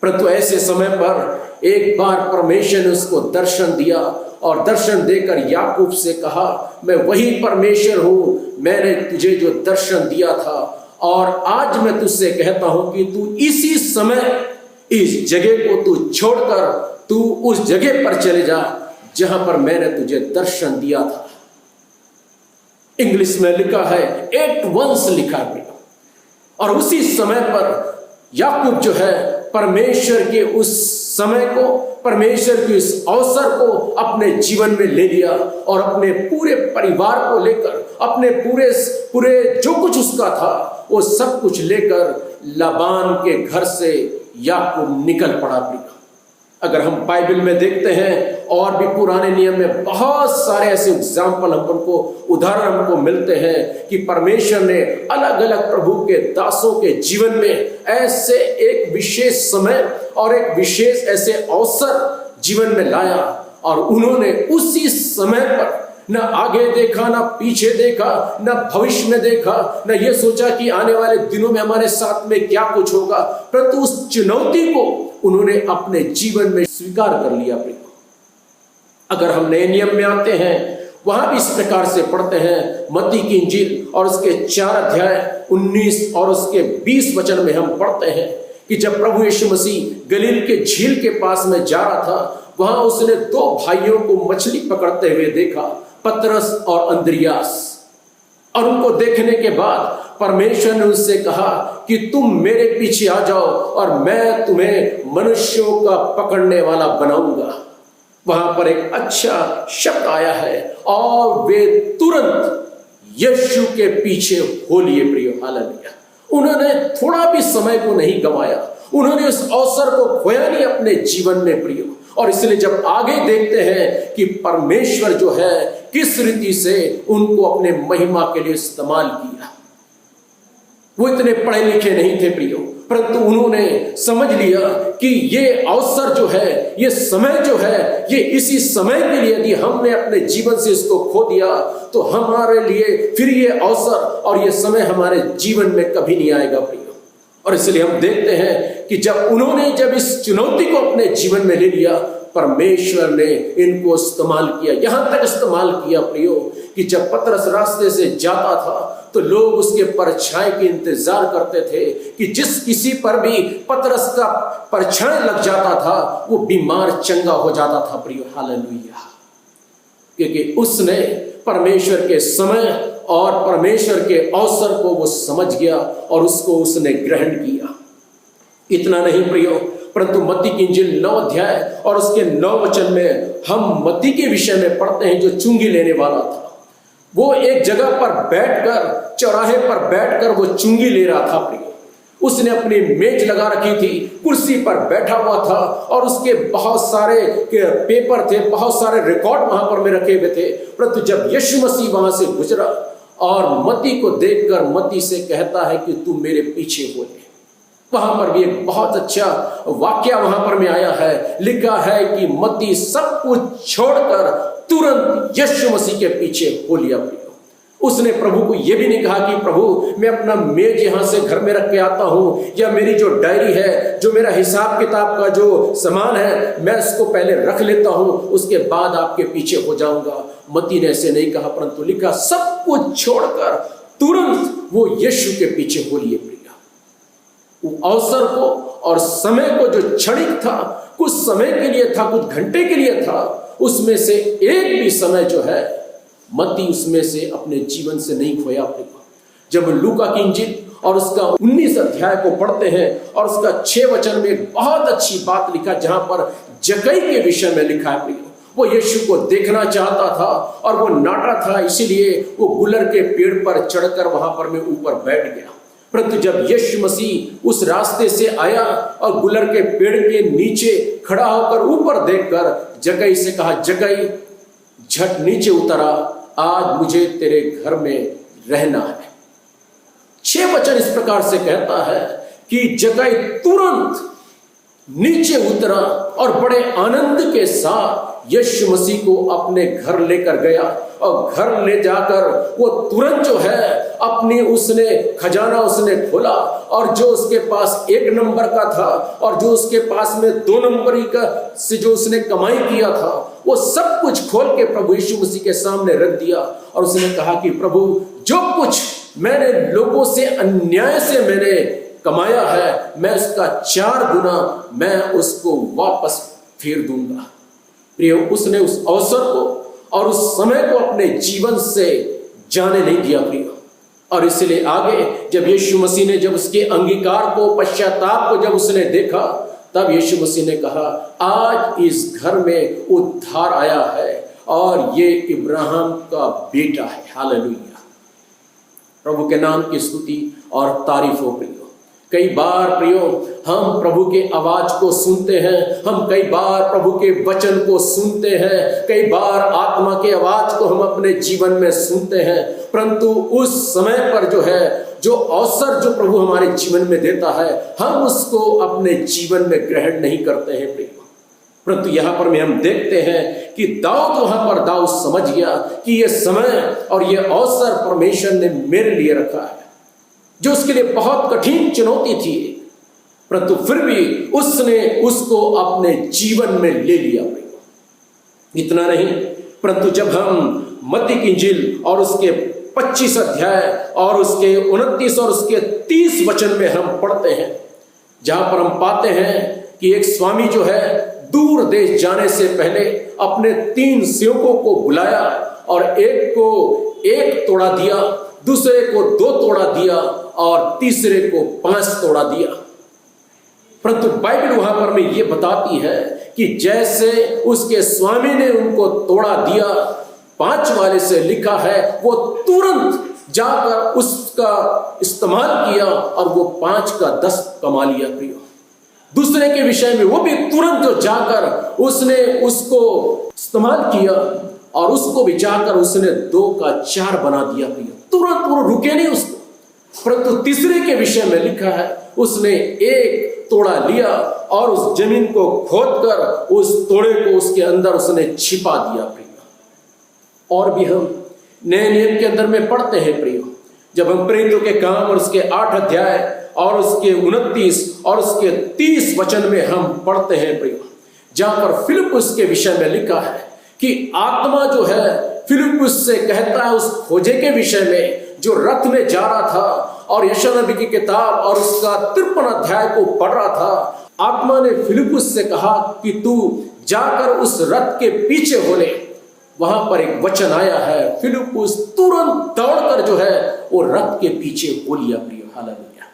D: परंतु ऐसे समय पर एक बार परमेश्वर ने उसको दर्शन दिया और दर्शन देकर याकूब से कहा, मैं वही परमेश्वर हूं, मैंने तुझे जो दर्शन दिया था और आज मैं तुझसे कहता हूं कि तू इसी समय इस जगह को तू छोड़कर तू उस जगह पर चले जा जहां पर मैंने तुझे दर्शन दिया था। इंग्लिश में लिखा है एट वंस लिखा गया। और उसी समय पर याकूब जो है परमेश्वर के उस समय को, परमेश्वर के उस अवसर को अपने जीवन में ले लिया और अपने पूरे परिवार को लेकर, अपने पूरे जो कुछ उसका था वो सब कुछ लेकर लाबान के घर से याकूब निकल पड़ा प्रिय। अगर हम बाइबल में देखते हैं और भी पुराने नियम में बहुत सारे ऐसे एग्जाम्पल हमको उदाहरण हमको मिलते हैं कि परमेश्वर ने अलग अलग प्रभु के दासों के जीवन में ऐसे एक विशेष समय और एक विशेष ऐसे अवसर जीवन में लाया और उन्होंने उसी समय पर न आगे देखा, न पीछे देखा, न भविष्य में देखा, न ये सोचा कि आने वाले दिनों में हमारे साथ में क्या कुछ होगा, परंतु उस चुनौती को उन्होंने अपने जीवन में स्वीकार कर लिया। अगर हम नए नियम में आते हैं, वहां भी इस प्रकार से पढ़ते हैं, मत्ती की इंजील और उसके 4 अध्याय 19 और उसके 20 वचन में हम पढ़ते हैं कि जब प्रभु यीशु मसीह गलील के झील के पास में जा रहा था, वहां उसने 2 भाइयों को मछली पकड़ते हुए देखा, पतरस और अंद्रियास। और उनको देखने के बाद परमेश्वर ने उससे कहा कि तुम मेरे पीछे आ जाओ और मैं तुम्हें मनुष्यों का पकड़ने वाला बनाऊंगा। वहां पर एक अच्छा शब्द आया है और वे तुरंत यीशु के पीछे हो लिए प्रियो। हालेलुया। उन्होंने थोड़ा भी समय को नहीं गंवाया, उन्होंने उस अवसर को खोया नहीं अपने जीवन में प्रियो। और इसलिए जब आगे देखते हैं कि परमेश्वर जो है किस रीति से उनको अपने महिमा के लिए इस्तेमाल किया। वो इतने पढ़े लिखे नहीं थे प्रियो, परंतु उन्होंने समझ लिया कि ये अवसर जो है, ये समय जो है, ये इसी समय के लिए यदि हमने अपने जीवन से इसको खो दिया तो हमारे लिए फिर ये अवसर और ये समय हमारे जीवन में कभी नहीं आएगा प्रियो। और इसलिए हम देखते हैं कि जब इस चुनौती को अपने जीवन में ले लिया, परमेश्वर ने इनको इस्तेमाल किया। यहां तक इस्तेमाल किया प्रियो कि जब पतरस रास्ते से जाता था तो लोग उसके परछाई के इंतजार करते थे कि जिस किसी पर भी पतरस का परछाई लग जाता था वो बीमार चंगा हो जाता था प्रियो। हालेलुया। क्योंकि उसने परमेश्वर के समय और परमेश्वर के अवसर को वो समझ गया और उसको उसने ग्रहण किया। इतना नहीं प्रियो, परंतु मत्ती की इंजील 9 अध्याय और उसके 9 वचन में हम मत्ती के विषय में पढ़ते हैं जो चुंगी लेने वाला था। वो एक जगह पर बैठकर, चौराहे पर बैठकर वो चुंगी ले रहा था प्रियो। उसने अपनी मेज लगा रखी थी, कुर्सी पर बैठा हुआ था और उसके बहुत सारे पेपर थे, बहुत सारे रिकॉर्ड वहां पर में रखे हुए थे। परंतु जब यीशु मसीह वहां से गुजरा और मत्ती को देखकर मत्ती से कहता है कि तू मेरे पीछे हो ले। वहां पर भी एक बहुत अच्छा वाक्य वहां पर में आया है, लिखा है कि मत्ती सब कुछ छोड़कर तुरंत यीशु मसीह के पीछे हो लिया प्रियो। उसने प्रभु को यह भी नहीं कहा कि प्रभु मैं अपना मेज यहां से घर में रख के आता हूं, या मेरी जो डायरी है, जो मेरा हिसाब किताब का जो सामान है, मैं इसको पहले रख लेता हूं, उसके बाद आपके पीछे हो जाऊंगा। मत्ती ने ऐसे नहीं कहा, परंतु लिखा सब कुछ छोड़कर तुरंत वो यीशु के पीछे हो लिए प्रिया। वो अवसर को और समय को जो क्षणिक था, कुछ समय के लिए था, कुछ घंटे के लिए था, उसमें से एक भी समय जो है मत्ती उसमें से अपने जीवन से नहीं खोया प्रियो। जब लूका की इंजील और उसका 19 अध्याय को पढ़ते हैं और उसका 6 वचन में एक बहुत अच्छी बात लिखा, जहां पर जक्कई के विषय में लिखा है प्रियो। वो यीशु को देखना चाहता था और वो नाटा था, इसीलिए वो गुलर के पेड़ पर चढ़कर वहां पर में ऊपर बैठ गया। परंतु जब यीशु मसीह उस रास्ते से आया और गुलर के पेड़ के नीचे खड़ा होकर ऊपर देखकर जक्कई से कहा, जक्कई झट नीचे उतरा, आज मुझे तेरे घर में रहना है। 6 वचन इस प्रकार से कहता है कि जक्कई तुरंत नीचे उतरा और बड़े आनंद के साथ यीशु मसीह को अपने घर लेकर गया। और घर ले जाकर वो तुरंत जो है अपनी उसने खजाना उसने खोला, और जो उसके पास 1 नंबर का था और जो उसके पास में 2 नंबर का से जो उसने कमाई किया था, वो सब कुछ खोल के प्रभु यीशु मसीह के सामने रख दिया। और उसने कहा कि प्रभु जो कुछ मैंने लोगों से अन्याय से मैंने कमाया है, मैं उसका 4 गुना मैं उसको वापस फेर दूंगा। प्रियो, उसने उस अवसर को और उस समय को अपने जीवन से जाने नहीं दिया प्रियो। और इसलिए आगे जब यीशु मसीह ने जब उसके अंगीकार को, पश्चाताप को जब उसने देखा, तब यीशु मसीह ने कहा, आज इस घर में उद्धार आया है और ये इब्राहिम का बेटा है। हालेलुया। प्रभु के नाम की स्तुति और तारीफ हो प्रियो। कई बार प्रियो हम प्रभु के आवाज को सुनते हैं, हम कई बार प्रभु के वचन को सुनते हैं, कई बार आत्मा के आवाज को हम अपने जीवन में सुनते हैं, परंतु उस समय पर जो है, जो अवसर जो प्रभु हमारे जीवन में देता है, हम उसको अपने जीवन में ग्रहण नहीं करते हैं प्रियो। परंतु यहाँ पर में हम देखते हैं कि दाऊद वहां पर दाऊद समझ गया कि यह समय और यह अवसर परमेश्वर ने मेरे लिए रखा है, जो उसके लिए बहुत कठिन चुनौती थी, परंतु फिर भी उसने उसको अपने जीवन में ले लिया। इतना नहीं, परंतु जब हम मत्ती की इंजील और उसके 25 अध्याय और उसके 29 और उसके 30 वचन में हम पढ़ते हैं, जहां पर हम पाते हैं कि एक स्वामी जो है दूर देश जाने से पहले अपने 3 सेवकों को बुलाया और एक को 1 तोड़ा दिया, दूसरे को 2 तोड़ा दिया और तीसरे को 5 तोड़ा दिया। परंतु बाइबल वहां पर में ये बताती है कि जैसे उसके स्वामी ने उनको तोड़ा दिया, 5 वाले से लिखा है वो तुरंत जाकर उसका इस्तेमाल किया और वो 5 का 10 कमा लिया प्रियो। दूसरे के विषय में, वो भी तुरंत जो जाकर उसने उसको इस्तेमाल किया और उसको भी जाकर उसने 2 का 4 बना दिया। तुरंत वो रुके नहीं उसको, परंतु तीसरे के विषय में लिखा है उसने 1 तोड़ा लिया और उस जमीन को खोदकर उस तोड़े को उसके अंदर उसने छिपा दिया। प्रिय, और भी हम नए नियम के अंदर में पढ़ते हैं प्रियो, जब हम प्रेरितों के काम और उसके 8 अध्याय और उसके 29 और उसके 30 वचन में हम पढ़ते हैं प्रियो, जहां पर फिलिप्पुस के विषय में लिखा है कि आत्मा जो है फिलिप्पुस से कहता है उस खोजे के विषय में जो रथ में जा रहा था और यशायाह नबी की किताब और उसका 53 अध्याय को पढ़ रहा था। आत्मा ने फिलिप्पुस से कहा कि तू जाकर उस रथ के पीछे हो ले। वहां पर एक वचन आया है, फिलिप्पुस तुरंत दौड़कर जो है वो रथ के पीछे हो लिया। प्रिय, हालेलुया।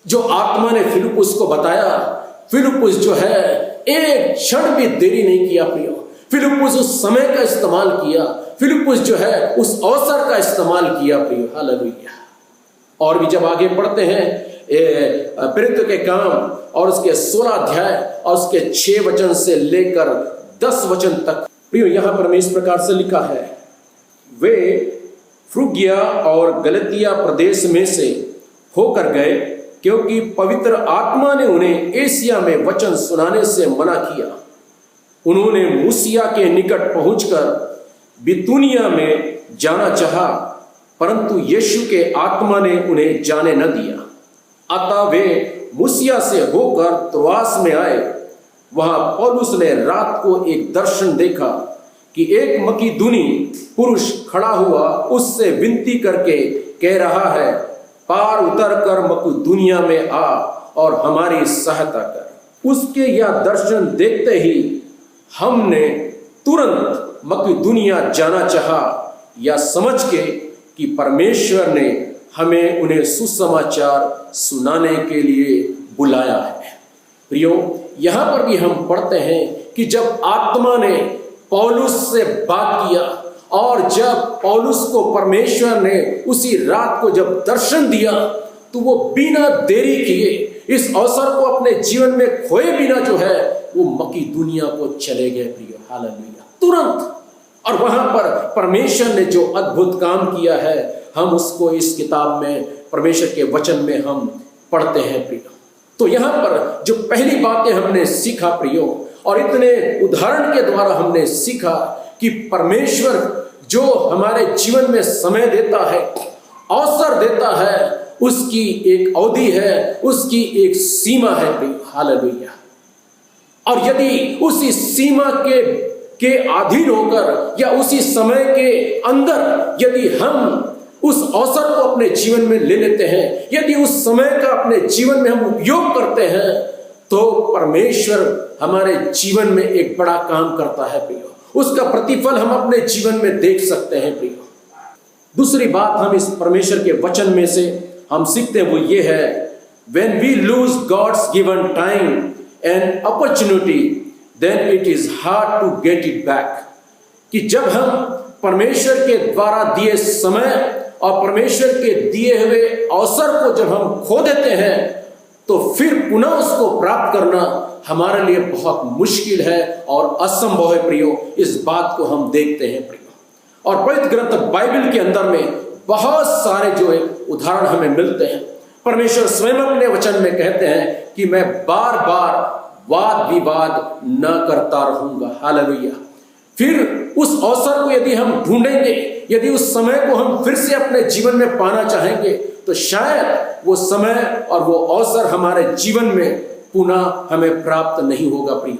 D: जो आत्मा ने फिलिप्पुस को बताया, फिलिप्पुस जो है एक क्षण भी देरी नहीं किया। प्रिय, फिलिप्पुस उस समय का इस्तेमाल किया, फिलिप्पुस जो है उस अवसर का इस्तेमाल किया। प्रिय, हालेलुया। और भी जब आगे पढ़ते हैं प्रेरितों के काम और उसके 16 अध्याय और उसके 6 वचन से लेकर 10 वचन तक, प्रियो यहां पर इस प्रकार से लिखा है, वे फ्रुगिया और गलतिया प्रदेश में से होकर गए क्योंकि पवित्र आत्मा ने उन्हें एशिया में वचन सुनाने से मना किया। उन्होंने मूसिया के निकट पहुंचकर बितूनिया में जाना चाहा, परंतु यीशु के आत्मा ने उन्हें जाने न दिया। अतः वे मूसिया से होकर त्रोआस में आए। वहां पौलुस ने रात को एक दर्शन देखा कि एक मकीदुनी पुरुष खड़ा हुआ उससे विनती करके कह रहा है, पार उतर कर मकीदुनिया में आ और हमारी सहायता कर। उसके यह दर्शन देखते ही हमने तुरंत मकीदुनिया जाना चाहा, या समझ के कि परमेश्वर ने हमें उन्हें सुसमाचार सुनाने के लिए बुलाया है। प्रियो, यहां पर भी हम पढ़ते हैं कि जब आत्मा ने पौलुस से बात किया और जब पौलुस को परमेश्वर ने उसी रात को जब दर्शन दिया, तो वो बिना देरी किए इस अवसर को अपने जीवन में खोए बिना जो है वो मकीदुनिया को चले गए। प्रिय, हालेलुया, तुरंत। और वहां पर परमेश्वर ने जो अद्भुत काम किया है, हम उसको इस किताब में परमेश्वर के वचन में हम पढ़ते हैं। प्रिय, तो यहां पर जो पहली बातें हमने सीखा प्रियो, और इतने उदाहरण के द्वारा हमने सीखा कि परमेश्वर जो हमारे जीवन में समय देता है, अवसर देता है, उसकी एक अवधि है, उसकी एक सीमा है। प्रिय, हालेलुया। और यदि उसी सीमा के अधीन होकर या उसी समय के अंदर यदि हम उस अवसर को अपने जीवन में ले लेते हैं, यदि उस समय का अपने जीवन में हम उपयोग करते हैं, तो परमेश्वर हमारे जीवन में एक बड़ा काम करता है। प्रियो, उसका प्रतिफल हम अपने जीवन में देख सकते हैं। प्रियो, दूसरी बात हम इस परमेश्वर के वचन में से हम सीखते हैं वो ये है, when we lose God's given time and opportunity, then it is hard to get it back। कि जब हम परमेश्वर के द्वारा दिए समय और परमेश्वर के दिए हुए अवसर को जब हम खो देते हैं, तो फिर पुनः उसको प्राप्त करना हमारे लिए बहुत मुश्किल है और असंभव है। प्रियो, इस बात को हम देखते हैं। प्रियो, और पवित्र ग्रंथ बाइबल के अंदर में बहुत सारे जो उदाहरण हमें मिलते हैं। परमेश्वर स्वयं अपने वचन में कहते हैं कि मैं बार बार वाद विवाद न करता रहूंगा। हालेलुया। फिर उस अवसर को यदि हम ढूंढेंगे, यदि उस समय को हम फिर से अपने जीवन में पाना चाहेंगे, तो शायद वो समय और वो अवसर हमारे जीवन में पुनः हमें प्राप्त नहीं होगा। प्रिय,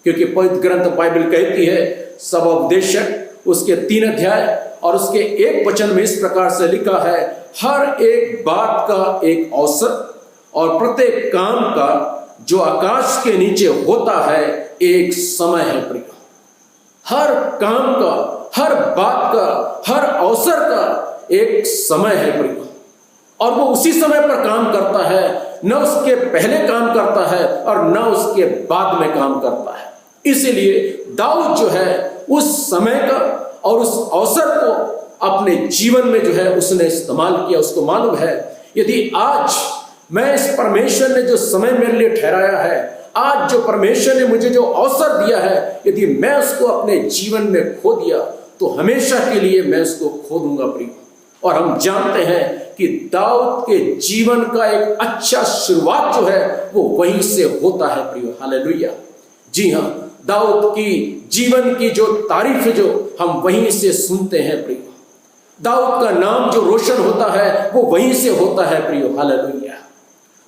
D: क्योंकि पवित्र ग्रंथ बाइबल कहती है, सब उपदेशक उसके 3 अध्याय और उसके 1 वचन में इस प्रकार से लिखा है, हर एक बात का एक अवसर और प्रत्येक काम का जो आकाश के नीचे होता है एक समय है। प्रिय, हर काम का, हर बात का, हर अवसर का एक समय है। प्रिय, और वो उसी समय पर काम करता है, न उसके पहले काम करता है और न उसके बाद में काम करता है। इसीलिए दाऊद जो है उस समय का और उस अवसर को अपने जीवन में जो है उसने इस्तेमाल किया। उसको मालूम है, यदि आज मैं इस परमेश्वर ने जो समय मेरे लिए ठहराया है, आज जो परमेश्वर ने मुझे जो अवसर दिया है, यदि मैं उसको अपने जीवन में खो दिया तो हमेशा के लिए मैं उसको खो दूंगा प्रिय। और हम जानते हैं कि दाऊद के जीवन का एक अच्छा शुरुआत जो है वो वहीं से होता है प्रिय। हालेलुया। जी हाँ, दाऊद की जीवन की जो तारीफ जो हम वहीं से सुनते हैं प्रिय। दाऊद का नाम जो रोशन होता है वो वहीं से होता है प्रिय। हालेलुया।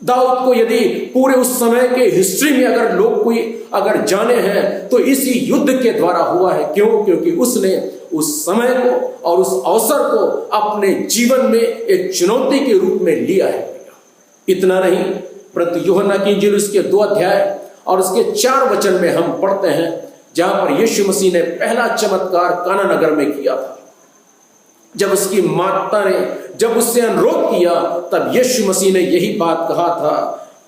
D: दाऊद को यदि पूरे उस समय के हिस्ट्री में अगर लोग कोई अगर जाने हैं तो इसी युद्ध के द्वारा हुआ है। क्यों? क्योंकि उसने उस समय को और उस अवसर को अपने जीवन में एक चुनौती के रूप में लिया है। इतना नहीं, परंतु यूहन्ना की इंजील उसके 2 अध्याय और उसके 4 वचन में हम पढ़ते हैं, जहां पर यीशु मसीह ने पहला चमत्कार काना नगर में किया था। जब उसकी माता ने जब उससे अनुरोध किया, तब यीशु मसीह ने यही बात कहा था।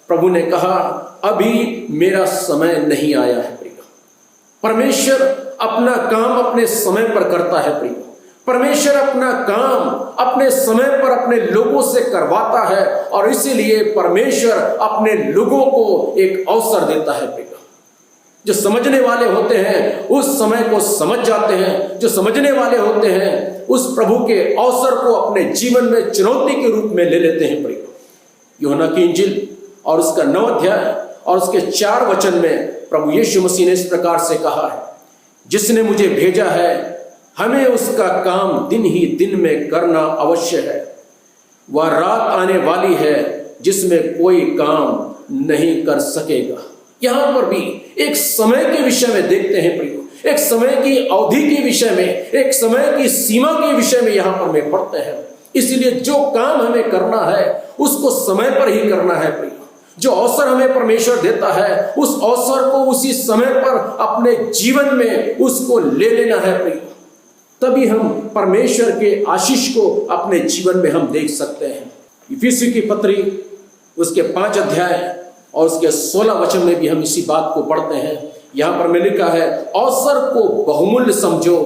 D: प्रभु ने कहा, अभी मेरा समय नहीं आया है प्रिय। परमेश्वर अपना काम अपने समय पर करता है प्रिय। परमेश्वर अपना काम अपने समय पर अपने लोगों से करवाता है, और इसीलिए परमेश्वर अपने लोगों को एक अवसर देता है प्रिय। जो समझने वाले होते हैं उस समय को समझ जाते हैं। जो समझने वाले होते हैं उस प्रभु के अवसर को अपने जीवन में चुनौती के रूप में ले लेते हैं प्रिय। यूहन्ना की इंजील और उसका 9 अध्याय और उसके 4 वचन में प्रभु यीशु मसीह ने इस प्रकार से कहा है, जिसने मुझे भेजा है हमें उसका काम दिन ही दिन में करना अवश्य है। वह रात आने वाली है जिसमें कोई काम नहीं कर सकेगा। यहां पर भी एक समय के विषय में देखते हैं प्रियो, एक समय की अवधि के विषय में, एक समय की सीमा के विषय में यहां पर में पढ़ते हैं। इसलिए जो काम हमें करना है उसको समय पर ही करना है प्रियो। जो अवसर हमें परमेश्वर देता है उस अवसर को उसी समय पर अपने जीवन में उसको ले लेना है प्रियो। तभी हम परमेश्वर के आशीष को अपने जीवन में हम देख सकते हैं। इफिसी की पत्री उसके 5 अध्याय और उसके 16 वचन में भी हम इसी बात को पढ़ते हैं। यहां पर में लिखा है, अवसर को बहुमूल्य समझो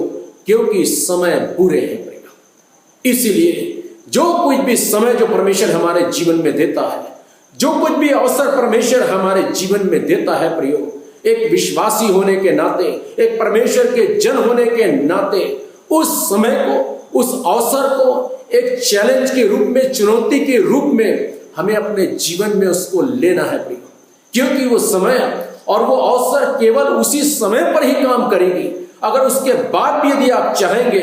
D: क्योंकि समय बुरे हैं प्रियो। इसीलिए जो कुछ भी समय जो परमेश्वर हमारे जीवन में देता है, जो कुछ भी अवसर परमेश्वर हमारे जीवन में देता है प्रियो, एक विश्वासी होने के नाते, एक परमेश्वर के जन होने के नाते उस समय को, उस अवसर को एक चैलेंज के रूप में, चुनौती के रूप में हमें अपने जीवन में उसको लेना है प्रिय। क्योंकि वो समय और वो अवसर केवल उसी समय पर ही काम करेगी। अगर उसके बाद भी यदि आप चाहेंगे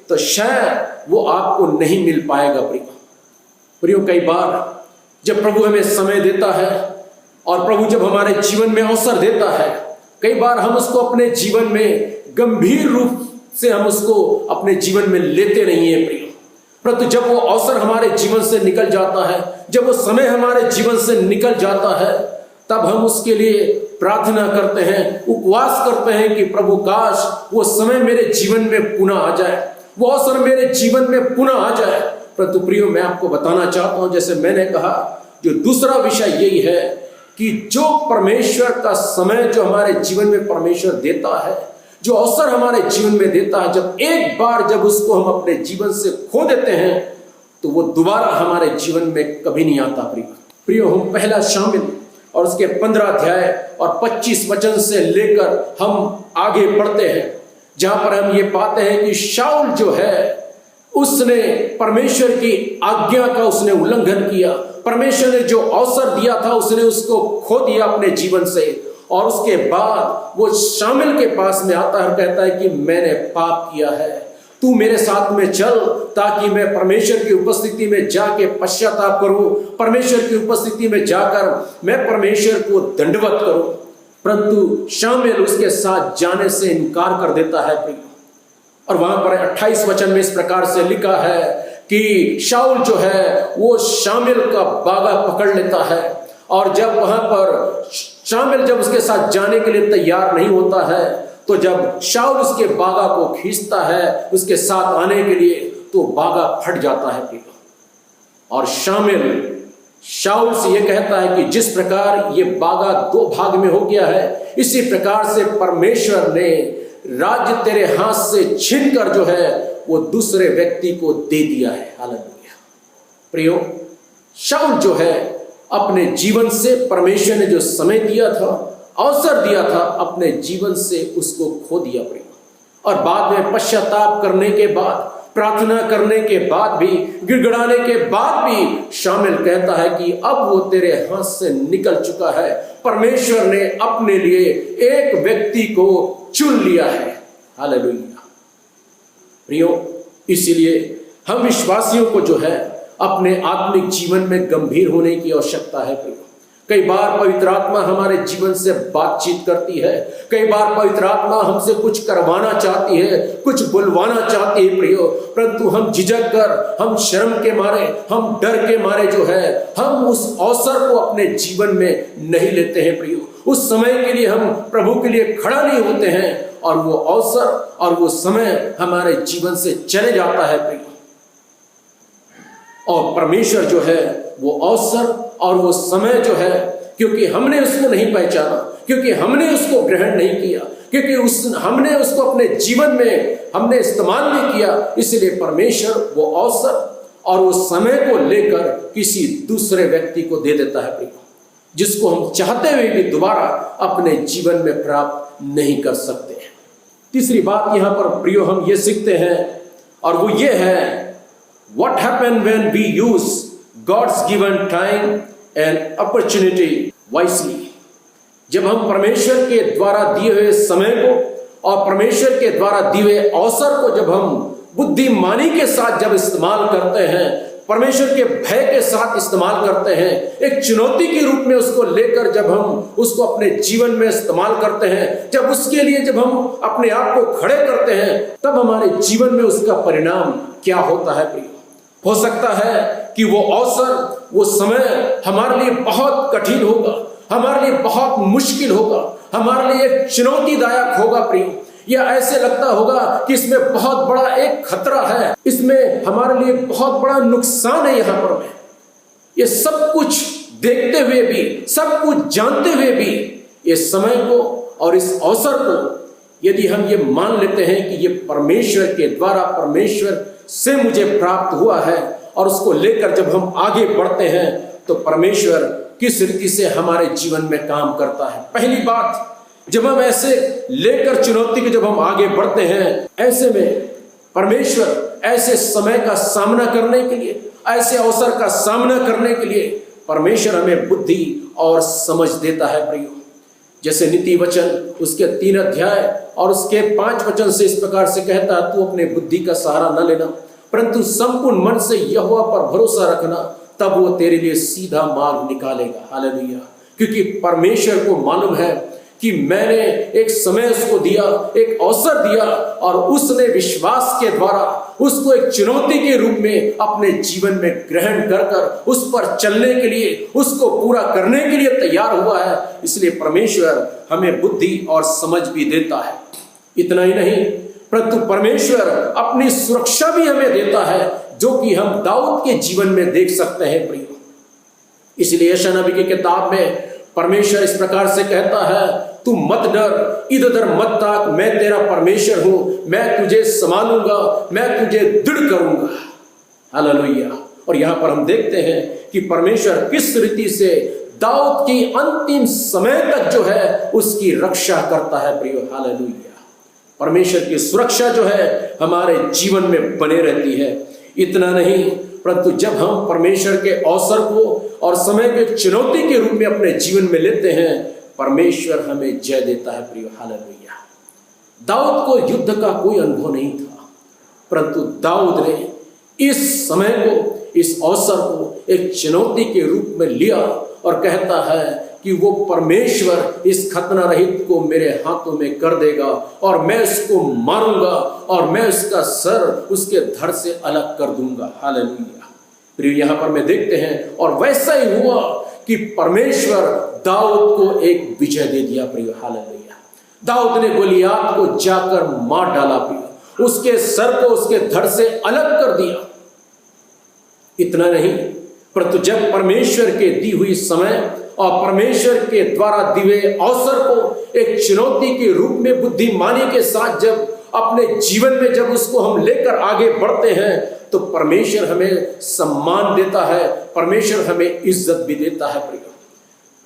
D: तो शायद वो आपको नहीं मिल पाएगा प्रियो। कई बार जब प्रभु हमें समय देता है और प्रभु जब हमारे जीवन में अवसर देता है, कई बार हम उसको अपने जीवन में गंभीर रूप से हम उसको अपने जीवन में लेते नहीं है प्रिय। परंतु जब वो अवसर हमारे जीवन से निकल जाता है, जब वो समय हमारे जीवन से निकल जाता है, तब हम उसके लिए प्रार्थना करते हैं, उपवास करते हैं कि प्रभु काश वो समय मेरे जीवन में पुनः आ जाए, वो अवसर मेरे जीवन में पुनः आ जाए। परंतु प्रियो, मैं आपको बताना चाहता हूं, जैसे मैंने कहा, जो दूसरा विषय यही है कि जो परमेश्वर का समय जो हमारे जीवन में परमेश्वर देता है, जो अवसर हमारे जीवन में देता है, जब एक बार जब उसको हम अपने जीवन से खो देते हैं तो वो दोबारा हमारे जीवन में कभी नहीं आता प्रियो। हम पहला शामिल और उसके 15 अध्याय और 25 वचन से लेकर हम आगे बढ़ते हैं, जहां पर हम ये पाते हैं कि शाऊल जो है उसने परमेश्वर की आज्ञा का उसने उल्लंघन किया। परमेश्वर ने जो अवसर दिया था उसने उसको खो दिया अपने जीवन से, और उसके बाद वो शामिल के पास में आता है और कहता है कि मैंने पाप किया है, तू मेरे साथ में चल ताकि मैं परमेश्वर की उपस्थिति में जाके पश्चाताप करूं, परमेश्वर की उपस्थिति में जाकर मैं परमेश्वर को दंडवत करूं। परंतु शामिल उसके साथ जाने से इनकार कर देता है प्रिय। और वहां पर 28 वचन में इस प्रकार से लिखा है कि शाऊल जो है वो शामिल का बागा पकड़ लेता है, और जब वहां पर शामिल जब उसके साथ जाने के लिए तैयार नहीं होता है, तो जब शाऊल उसके बागा को खींचता है उसके साथ आने के लिए, तो बागा फट जाता है प्रिय। और शामिल शाऊल से यह कहता है कि जिस प्रकार ये बागा 2 भाग में हो गया है, इसी प्रकार से परमेश्वर ने राज्य तेरे हाथ से छीनकर जो है वो दूसरे व्यक्ति को दे दिया है। हालेलुया। प्रियो, शाऊल जो है अपने जीवन से परमेश्वर ने जो समय दिया था, अवसर दिया था, अपने जीवन से उसको खो दिया प्रिय। और बाद में पश्चाताप करने के बाद, प्रार्थना करने के बाद भी, गिड़गिड़ाने के बाद भी शामिल कहता है कि अब वो तेरे हाथ से निकल चुका है। परमेश्वर ने अपने लिए एक व्यक्ति को चुन लिया है। हालेलुया प्रियो, इसीलिए हम विश्वासियों को जो है अपने आत्मिक जीवन में गंभीर होने की आवश्यकता है प्रियो। कई बार पवित्र आत्मा हमारे जीवन से बातचीत करती है, कई बार पवित्र आत्मा हमसे कुछ करवाना चाहती है, कुछ बुलवाना चाहती है प्रियो, परंतु हम झिझक कर, हम शर्म के मारे, हम डर के मारे जो है हम उस अवसर को अपने जीवन में नहीं लेते हैं प्रियो। उस समय के लिए हम प्रभु के लिए खड़ा नहीं होते हैं और वो अवसर और वो समय हमारे जीवन से चले जाता है प्रियो। और परमेश्वर जो है वो अवसर और वो समय जो है, क्योंकि हमने उसको नहीं पहचाना, क्योंकि हमने उसको ग्रहण नहीं किया, क्योंकि हमने उसको अपने जीवन में हमने इस्तेमाल नहीं किया, इसलिए परमेश्वर वो अवसर और वो समय को लेकर किसी दूसरे व्यक्ति को दे देता है प्रियो, जिसको हम चाहते हुए भी दोबारा अपने जीवन में प्राप्त नहीं कर सकते। तीसरी बात यहाँ पर प्रियो हम ये सीखते हैं और वो ये है, what happened when we use God's given time and opportunity wisely। जब हम परमेश्वर के द्वारा दिए हुए समय को और परमेश्वर के द्वारा दिए हुए अवसर को जब हम बुद्धिमानी के साथ जब इस्तेमाल करते हैं, परमेश्वर के भय के साथ इस्तेमाल करते हैं, एक चुनौती के रूप में उसको लेकर जब हम उसको अपने जीवन में इस्तेमाल करते हैं, जब उसके लिए जब हम अपने आप को खड़े करते हैं, तब हमारे जीवन में उसका परिणाम क्या होता है प्रिय। हो सकता है कि वो अवसर, वो समय हमारे लिए बहुत कठिन होगा, हमारे लिए बहुत मुश्किल होगा, हमारे लिए एक चुनौतीदायक होगा प्रिय, या ऐसे लगता होगा कि इसमें बहुत बड़ा एक खतरा है, इसमें हमारे लिए बहुत बड़ा नुकसान है। यहाँ पर मैं ये सब कुछ देखते हुए भी, सब कुछ जानते हुए भी, ये समय को और इस अवसर को यदि हम ये मान लेते हैं कि ये परमेश्वर के द्वारा, परमेश्वर से मुझे प्राप्त हुआ है, और उसको लेकर जब हम आगे बढ़ते हैं तो परमेश्वर किस रीति से हमारे जीवन में काम करता है। पहली बात, जब हम ऐसे लेकर चुनौती के जब हम आगे बढ़ते हैं, ऐसे में परमेश्वर ऐसे समय का सामना करने के लिए, ऐसे अवसर का सामना करने के लिए परमेश्वर हमें बुद्धि और समझ देता है प्रियो। जैसे नीति वचन उसके 3 अध्याय और उसके 5 वचन से इस प्रकार से कहता है, तू अपने बुद्धि का सहारा न लेना, परंतु संपूर्ण मन से यहोवा पर भरोसा रखना, तब वो तेरे लिए सीधा मार्ग निकालेगा। हालेलुया। क्योंकि परमेश्वर को मालूम है कि मैंने एक समय उसको दिया, एक अवसर दिया, और उसने विश्वास के द्वारा उसको एक चुनौती के रूप में अपने जीवन में ग्रहण कर कर उस पर चलने के लिए, उसको पूरा करने के लिए तैयार हुआ है। इसलिए परमेश्वर हमें बुद्धि और समझ भी देता है। इतना ही नहीं, परंतु परमेश्वर अपनी सुरक्षा भी हमें देता है, जो कि हम दाऊद के जीवन में देख सकते हैं प्रिय। इसलिए यशायाह नबी की किताब में परमेश्वर इस प्रकार से कहता है, तू मत डर, इधर उधर मत ताक, मैं तेरा परमेश्वर हूं, मैं तुझे संभालूंगा, मैं तुझे दृढ़ करूंगा। हालेलुया। और यहां पर हम देखते हैं कि परमेश्वर किस रीति से दाऊद की अंतिम समय तक जो है उसकी रक्षा करता है प्रियो। हालेलुया। परमेश्वर की सुरक्षा जो है हमारे जीवन में बने रहती है। इतना नहीं, परंतु जब हम परमेश्वर के अवसर को और समय के चुनौती के रूप में अपने जीवन में लेते हैं, परमेश्वर हमें जय देता है प्रियो। हालेलुया। दाऊद को युद्ध का कोई अनुभव नहीं था, परंतु दाऊद ने इस समय को, इस अवसर को एक चुनौती के रूप में लिया और कहता है कि वो परमेश्वर इस खतना रहित को मेरे हाथों में कर देगा और मैं उसको मारूंगा और मैं उसका सर उसके धड़ से अलग कर दूंगा। हालेलुया। प्रिय, यहाँ पर मैं देखते हैं और वैसा ही हुआ कि परमेश्वर दाऊद को एक विजय दे दिया प्रिय। हालेलुया। दाऊद ने गोलियात को जाकर मार डाला प्रिय, उसके सर को उसके धड़ से अलग कर दिया। इतना नहीं, परंतु जब परमेश्वर के दी हुई समय और परमेश्वर के द्वारा दिए अवसर को एक चुनौती के रूप में बुद्धिमानी के साथ जब अपने जीवन में जब उसको हम लेकर आगे बढ़ते हैं, तो परमेश्वर हमें सम्मान देता है, परमेश्वर हमें इज्जत भी देता है प्रिय।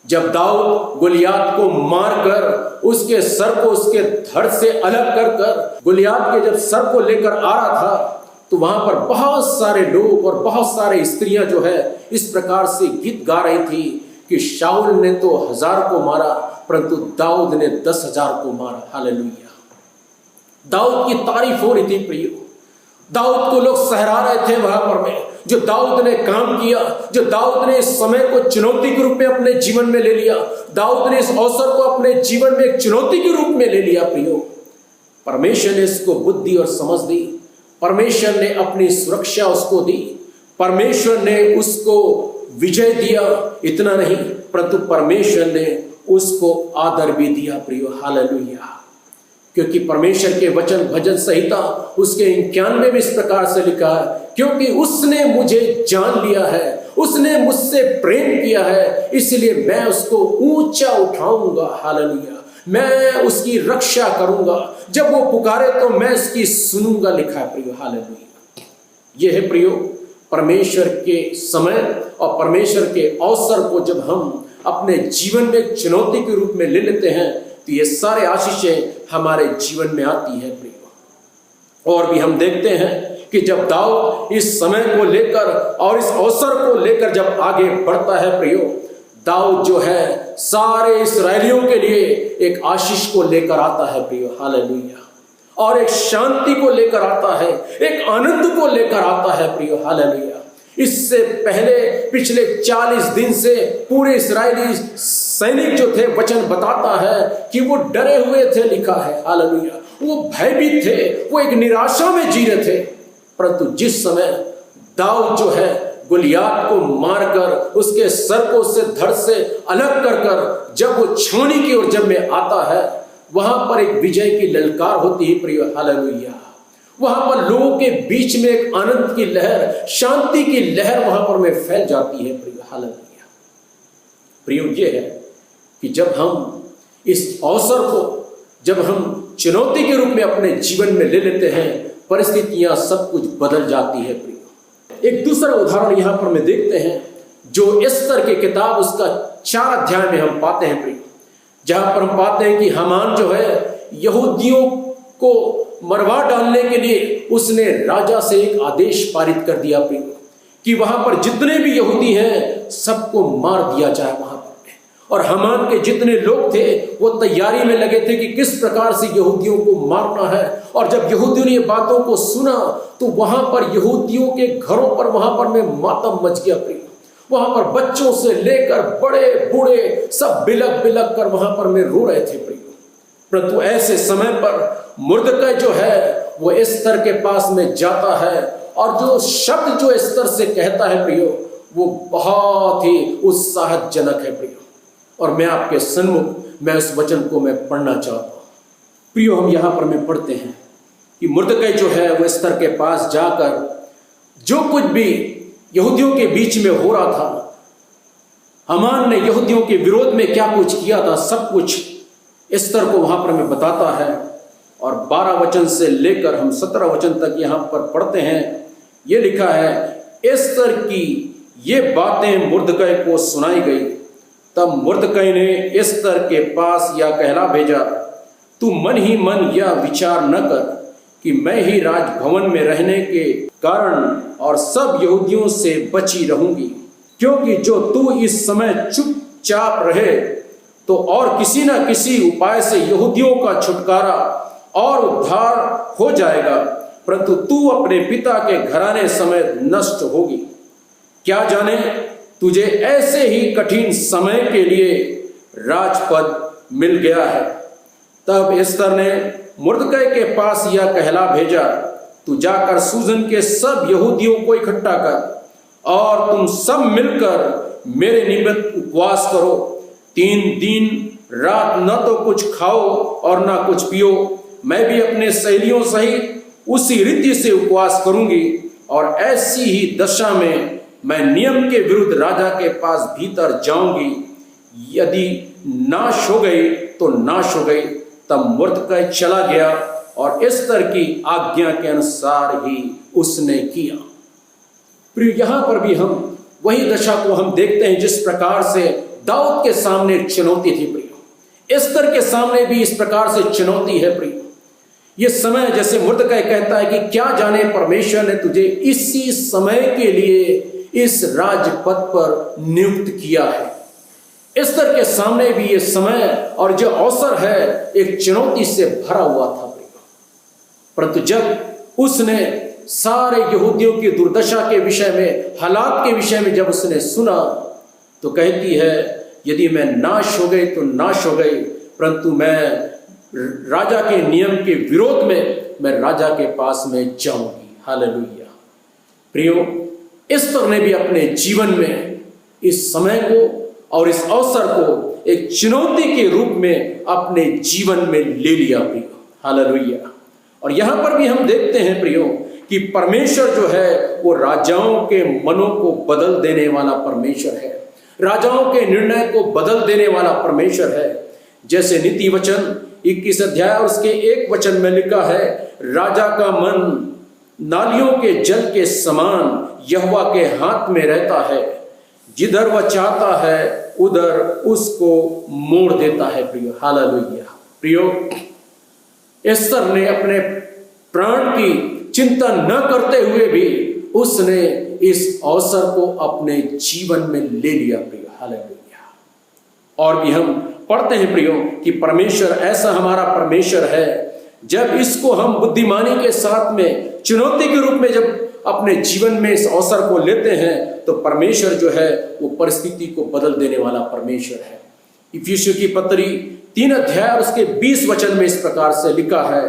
D: जब दाऊद गोलियात को मारकर उसके सर को उसके धड़ से अलग कर कर गोलियात के जब सर को लेकर आ रहा था, तो वहां पर बहुत सारे लोग और बहुत सारे स्त्रियां जो है इस प्रकार से गीत गा रही थी कि शाऊल ने तो 1000 को मारा परंतु दाऊद ने 10,000 को मारा। हालेलुया। दाऊद की तारीफ हो रही थी प्रियो। दाऊद को लोग सहरा रहे थे वहां पर में, जो दाऊद ने काम किया, जो दाऊद ने इस समय को चुनौती के रूप में अपने जीवन में ले लिया, दाऊद ने इस अवसर को अपने जीवन में एक चुनौती के रूप में ले लिया प्रियो। परमेश्वर ने इसको बुद्धि और समझ दी, परमेश्वर ने अपनी सुरक्षा उसको दी, परमेश्वर ने उसको विजय दिया। इतना नहीं परंतु परमेश्वर ने उसको आदर भी दिया प्रियो। हालेलुया। क्योंकि परमेश्वर के वचन भजन संहिता उसके 91 में इस प्रकार से लिखा है, क्योंकि उसने मुझे जान लिया है, उसने मुझसे प्रेम किया है, इसलिए मैं उसको ऊंचा उठाऊंगा। हालेलुया। मैं उसकी रक्षा करूंगा, जब वो पुकारे तो मैं उसकी सुनूंगा, लिखा है प्रियो। हालेलुया। ये है प्रियो परमेश्वर के समय और परमेश्वर के अवसर को जब हम अपने जीवन में एक चुनौती के रूप में ले लेते हैं तो ये सारे आशीषें हमारे जीवन में आती है प्रियो। और भी हम देखते हैं कि जब दाऊद इस समय को लेकर और इस अवसर को लेकर जब आगे बढ़ता है प्रियो, दाऊद जो है सारे इस्राएलियों के लिए एक आशीष को लेकर आता है प्रियो। हालेलुया। और एक शांति को लेकर आता है, एक आनंद को लेकर आता है प्रियो। हालेलुया। इससे पहले पिछले 40 दिन से पूरे इस्राएली सैनिक जो थे, वचन बताता है कि वो डरे हुए थे, लिखा है। हालेलुया। वो भयभीत थे, वो एक निराशा में जी रहे थे। परंतु जिस समय दाऊद जो है गोलियात को मारकर उसके सर को उससे धड़ से अलग कर कर जब वो छावनी की ओर जब में आता है, वहां पर एक विजय की ललकार होती है प्रियो। हालेलुया। वहां पर लोगों के बीच में एक आनंद की लहर, शांति की लहर वहां पर में फैल जाती है प्रियो। हालेलुया। प्रियो ये है कि जब हम इस अवसर को जब हम चुनौती के रूप में अपने जीवन में ले लेते हैं, परिस्थितियां सब कुछ बदल जाती है प्रियो। एक दूसरा उदाहरण यहां पर में देखते हैं जो एस्तर की किताब उसका 4 अध्याय में हम पाते हैं प्रियो, जहां पर हम पाते हैं कि हामान जो है यहूदियों को मरवा डालने के लिए उसने राजा से एक आदेश पारित कर दिया प्रियो कि वहां पर जितने भी यहूदी हैं सबको मार दिया जाए वहां पर। और हामान के जितने लोग थे वो तैयारी में लगे थे कि किस प्रकार से यहूदियों को मारना है। और जब यहूदियों ने ये बातों को सुना तो वहां पर यहूदियों के घरों पर वहां पर में मातम मच गया प्रियो। वहां पर बच्चों से लेकर बड़े बूढ़े सब बिलक बिलक कर वहां पर में रो रहे थे प्रियो। परंतु ऐसे समय पर मुर्दकै जो है वो एस्तर के पास में जाता है और जो शब्द जो एस्तर से कहता है प्रियो वो बहुत ही उत्साहजनक है प्रियो। और मैं आपके सन्मुख मैं उस वचन को मैं पढ़ना चाहता हूं प्रियो। हम यहां पर में पढ़ते हैं कि मुर्दकै जो है वो एस्तर के पास जाकर जो कुछ भी यहूदियों के बीच में हो रहा था, हामान ने यहूदियों के विरोध में क्या कुछ किया था, सब कुछ एस्तर को वहां पर में बताता है। और 12 वचन से लेकर हम 17 वचन तक यहां पर पढ़ते हैं। यह लिखा है, एस्तर की ये बातें मुर्दकै को सुनाई गई। तब मुर्दकै ने एस्तर के पास यह कहला भेजा, तू मन ही मन यह विचार न कर कि मैं ही राजभवन में रहने के कारण और सब यहूदियों से बची रहूंगी, क्योंकि जो तू इस समय चुपचाप रहे तो और किसी न किसी उपाय से यहूदियों का छुटकारा और उद्धार हो जाएगा, परंतु तू अपने पिता के घराने समेत नष्ट होगी। क्या जाने तुझे ऐसे ही कठिन समय के लिए राजपद मिल गया है। तब एस्तर ने मुर्दकै के पास यह कहला भेजा, तू जाकर सूजन के सब यहूदियों को इकट्ठा कर और तुम सब मिलकर मेरे निमित्त उपवास करो। 3 दिन रात न तो कुछ खाओ और न कुछ पियो। मैं भी अपने सहेलियों सहित उसी रीति से उपवास करूंगी और ऐसी ही दशा में मैं नियम के विरुद्ध राजा के पास भीतर जाऊंगी। यदि नाश हो गई तो नाश हो गई। तब मुर्दकै चला गया और एस्तर की आज्ञा के अनुसार ही उसने किया। प्रिय, यहाँ पर भी हम वही दशा को हम देखते हैं जिस प्रकार से दाऊद के सामने एक चुनौती थी प्रिय। एस्तर के सामने भी इस प्रकार से चुनौती है प्रिय। ये समय, जैसे मुर्दकै कहता है कि क्या जाने परमेश्वर ने तुझे इसी समय के लिए इस राजपद पर नियुक्त किया है। एस्तर के सामने भी ये समय और जो अवसर है एक चुनौती से भरा हुआ था प्रिय। परंतु जब उसने सारे यहूदियों की दुर्दशा के विषय में, हालात के विषय में जब उसने सुना, तो कहती है यदि मैं नाश हो गई तो नाश हो गई, परंतु मैं राजा के नियम के विरोध में मैं राजा के पास में जाऊंगी। हालेलुया। प्रियो, एस्तर ने भी अपने जीवन में इस समय को और इस अवसर को एक चुनौती के रूप में अपने जीवन में ले लिया प्रियो। हालेलुया। और यहां पर भी हम देखते हैं प्रियो कि परमेश्वर जो है वो राजाओं के मनों को बदल देने वाला परमेश्वर है, राजाओं के निर्णय को बदल देने वाला परमेश्वर है। जैसे नीति वचन 21 अध्याय और उसके 1 वचन में लिखा है, राजा का मन नालियों के जल के समान यहोवा के हाथ में रहता है, जिधर वह चाहता है उधर उसको मोड़ देता है प्रियो। हालेलुया। प्रियो, एस्तर ने अपने प्राण की चिंता न करते हुए भी उसने इस अवसर को अपने जीवन में ले लिया प्रियो। हालेलुया। और भी हम पढ़ते हैं प्रियो कि परमेश्वर ऐसा हमारा परमेश्वर है, जब इसको हम बुद्धिमानी के साथ में चुनौती के रूप में जब अपने जीवन में इस अवसर को लेते हैं तो परमेश्वर जो है वो परिस्थिति को बदल देने वाला परमेश्वर है। इफिसियों की पत्री 3 अध्याय और उसके 20 वचन में इस प्रकार से लिखा है,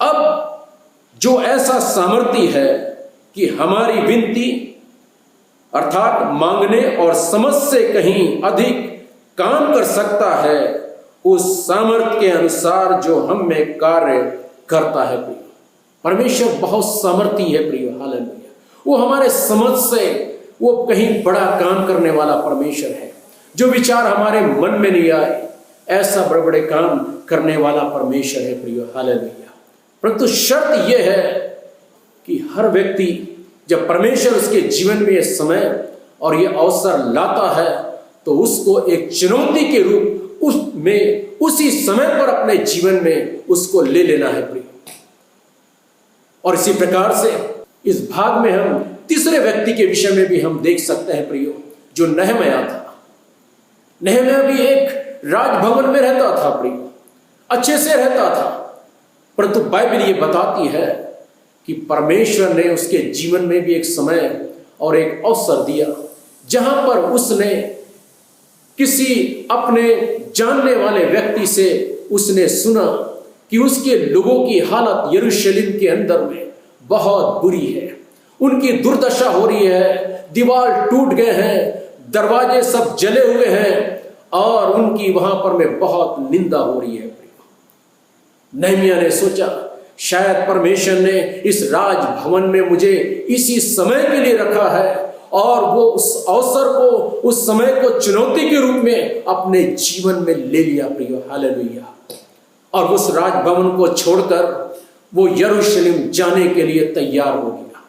D: अब जो ऐसा सामर्थ्य है कि हमारी विनती अर्थात मांगने और समझ से कहीं अधिक काम कर सकता है, उस सामर्थ्य के अनुसार जो हम में कार्य करता है प्रिय। परमेश्वर बहुत सामर्थ्य है प्रिय। हालेलुया। वो हमारे समझ से वो कहीं बड़ा काम करने वाला परमेश्वर है। जो विचार हमारे मन में नहीं आए, ऐसा बड़े बड़े काम करने वाला परमेश्वर है प्रिय। हालेलुया। परंतु शर्त यह है कि हर व्यक्ति जब परमेश्वर उसके जीवन में यह समय और यह अवसर लाता है तो उसको एक चुनौती के रूप उसमें उसी समय पर अपने जीवन में उसको ले लेना है प्रिय। और इसी प्रकार से इस भाग में हम तीसरे व्यक्ति के विषय में भी हम देख सकते हैं प्रियो, जो नहमयाह था। नहमयाह भी एक राजभवन में रहता था प्रियो, अच्छे से रहता था, परंतु बाइबल ये बताती है कि परमेश्वर ने उसके जीवन में भी एक समय और एक अवसर दिया जहां पर उसने किसी अपने जानने वाले व्यक्ति से उसने सुना कि उसके लोगों की हालत यरूशलेम के अंदर में बहुत बुरी है, उनकी दुर्दशा हो रही है, दीवार टूट गए हैं, दरवाजे सब जले हुए हैं और उनकी वहां पर में बहुत निंदा हो रही है। नहमयाह ने सोचा शायद परमेश्वर ने इस राजभवन में मुझे इसी समय के लिए रखा है, और वो उस अवसर को, उस समय को चुनौती के रूप में अपने जीवन में ले लिया प्रियो। हालेलुया। और उस राजभवन को छोड़कर वो यरूशलेम जाने के लिए तैयार हो गया।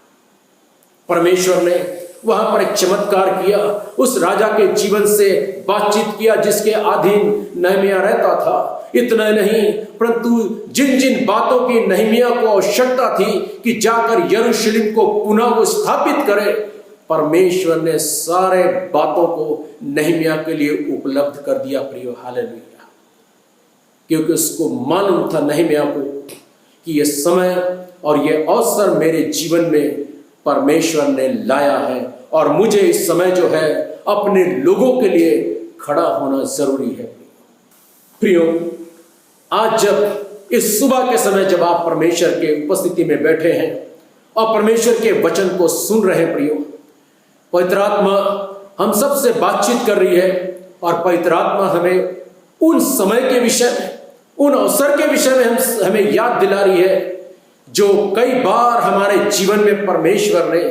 D: परमेश्वर ने वहां पर एक चमत्कार किया, उस राजा के जीवन से बातचीत किया जिसके अधीन नहमयाह रहता था। इतना नहीं, परंतु जिन जिन बातों की नहमयाह को आवश्यकता थी कि जाकर यरूशलेम को पुनः वो स्थापित करे, परमेश्वर ने सारे बातों को नहमयाह के लिए उपलब्ध कर दिया प्रियो। हालेलुया। क्योंकि उसको मालूम था नहमयाह को कि यह समय और यह अवसर मेरे जीवन में परमेश्वर ने लाया है और मुझे इस समय जो है अपने लोगों के लिए खड़ा होना जरूरी है। प्रियो, आज जब इस सुबह के समय जब आप परमेश्वर के उपस्थिति में बैठे हैं और परमेश्वर के वचन को सुन रहे हैं प्रियो, पवित्र आत्मा हम सब से बातचीत कर रही है और पवित्र आत्मा हमें उन समय के विषय में, उन अवसर के विषय में हमें याद दिला रही है जो कई बार हमारे जीवन में परमेश्वर ने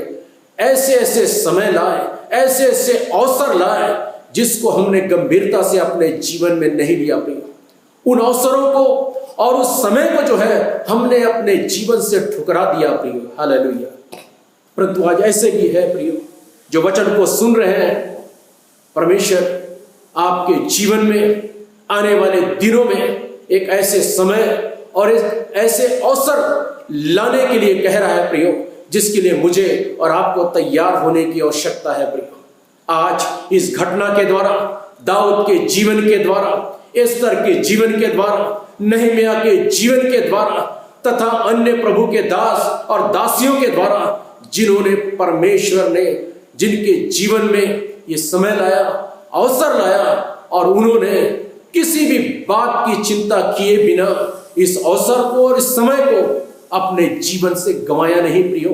D: ऐसे ऐसे समय लाए, ऐसे ऐसे अवसर लाए जिसको हमने गंभीरता से अपने जीवन में नहीं लिया प्रियो। उन अवसरों को और उस समय को जो है हमने अपने जीवन से ठुकरा दिया प्रियो। हालेलुया। परंतु आज ऐसे भी है प्रियो, जो वचन को सुन रहे हैं, परमेश्वर आपके जीवन में आने वाले दिनों में एक ऐसे समय और एक ऐसे अवसर लाने के लिए कह रहा है प्रियो, जिसके लिए मुझे और आपको तैयार होने की आवश्यकता है प्रियो। आज इस घटना के द्वारा, दाऊद के जीवन के द्वारा, एस्तर के जीवन के द्वारा, नहम्याह के जीवन के द्वारा तथा अन्य प्रभु के दास और दासियों के द्वारा, जिन्होंने परमेश्वर ने जिनके जीवन में ये समय लाया, अवसर लाया, और उन्होंने किसी भी बात की चिंता किए बिना इस अवसर को और इस समय को अपने जीवन से गंवाया नहीं प्रियो,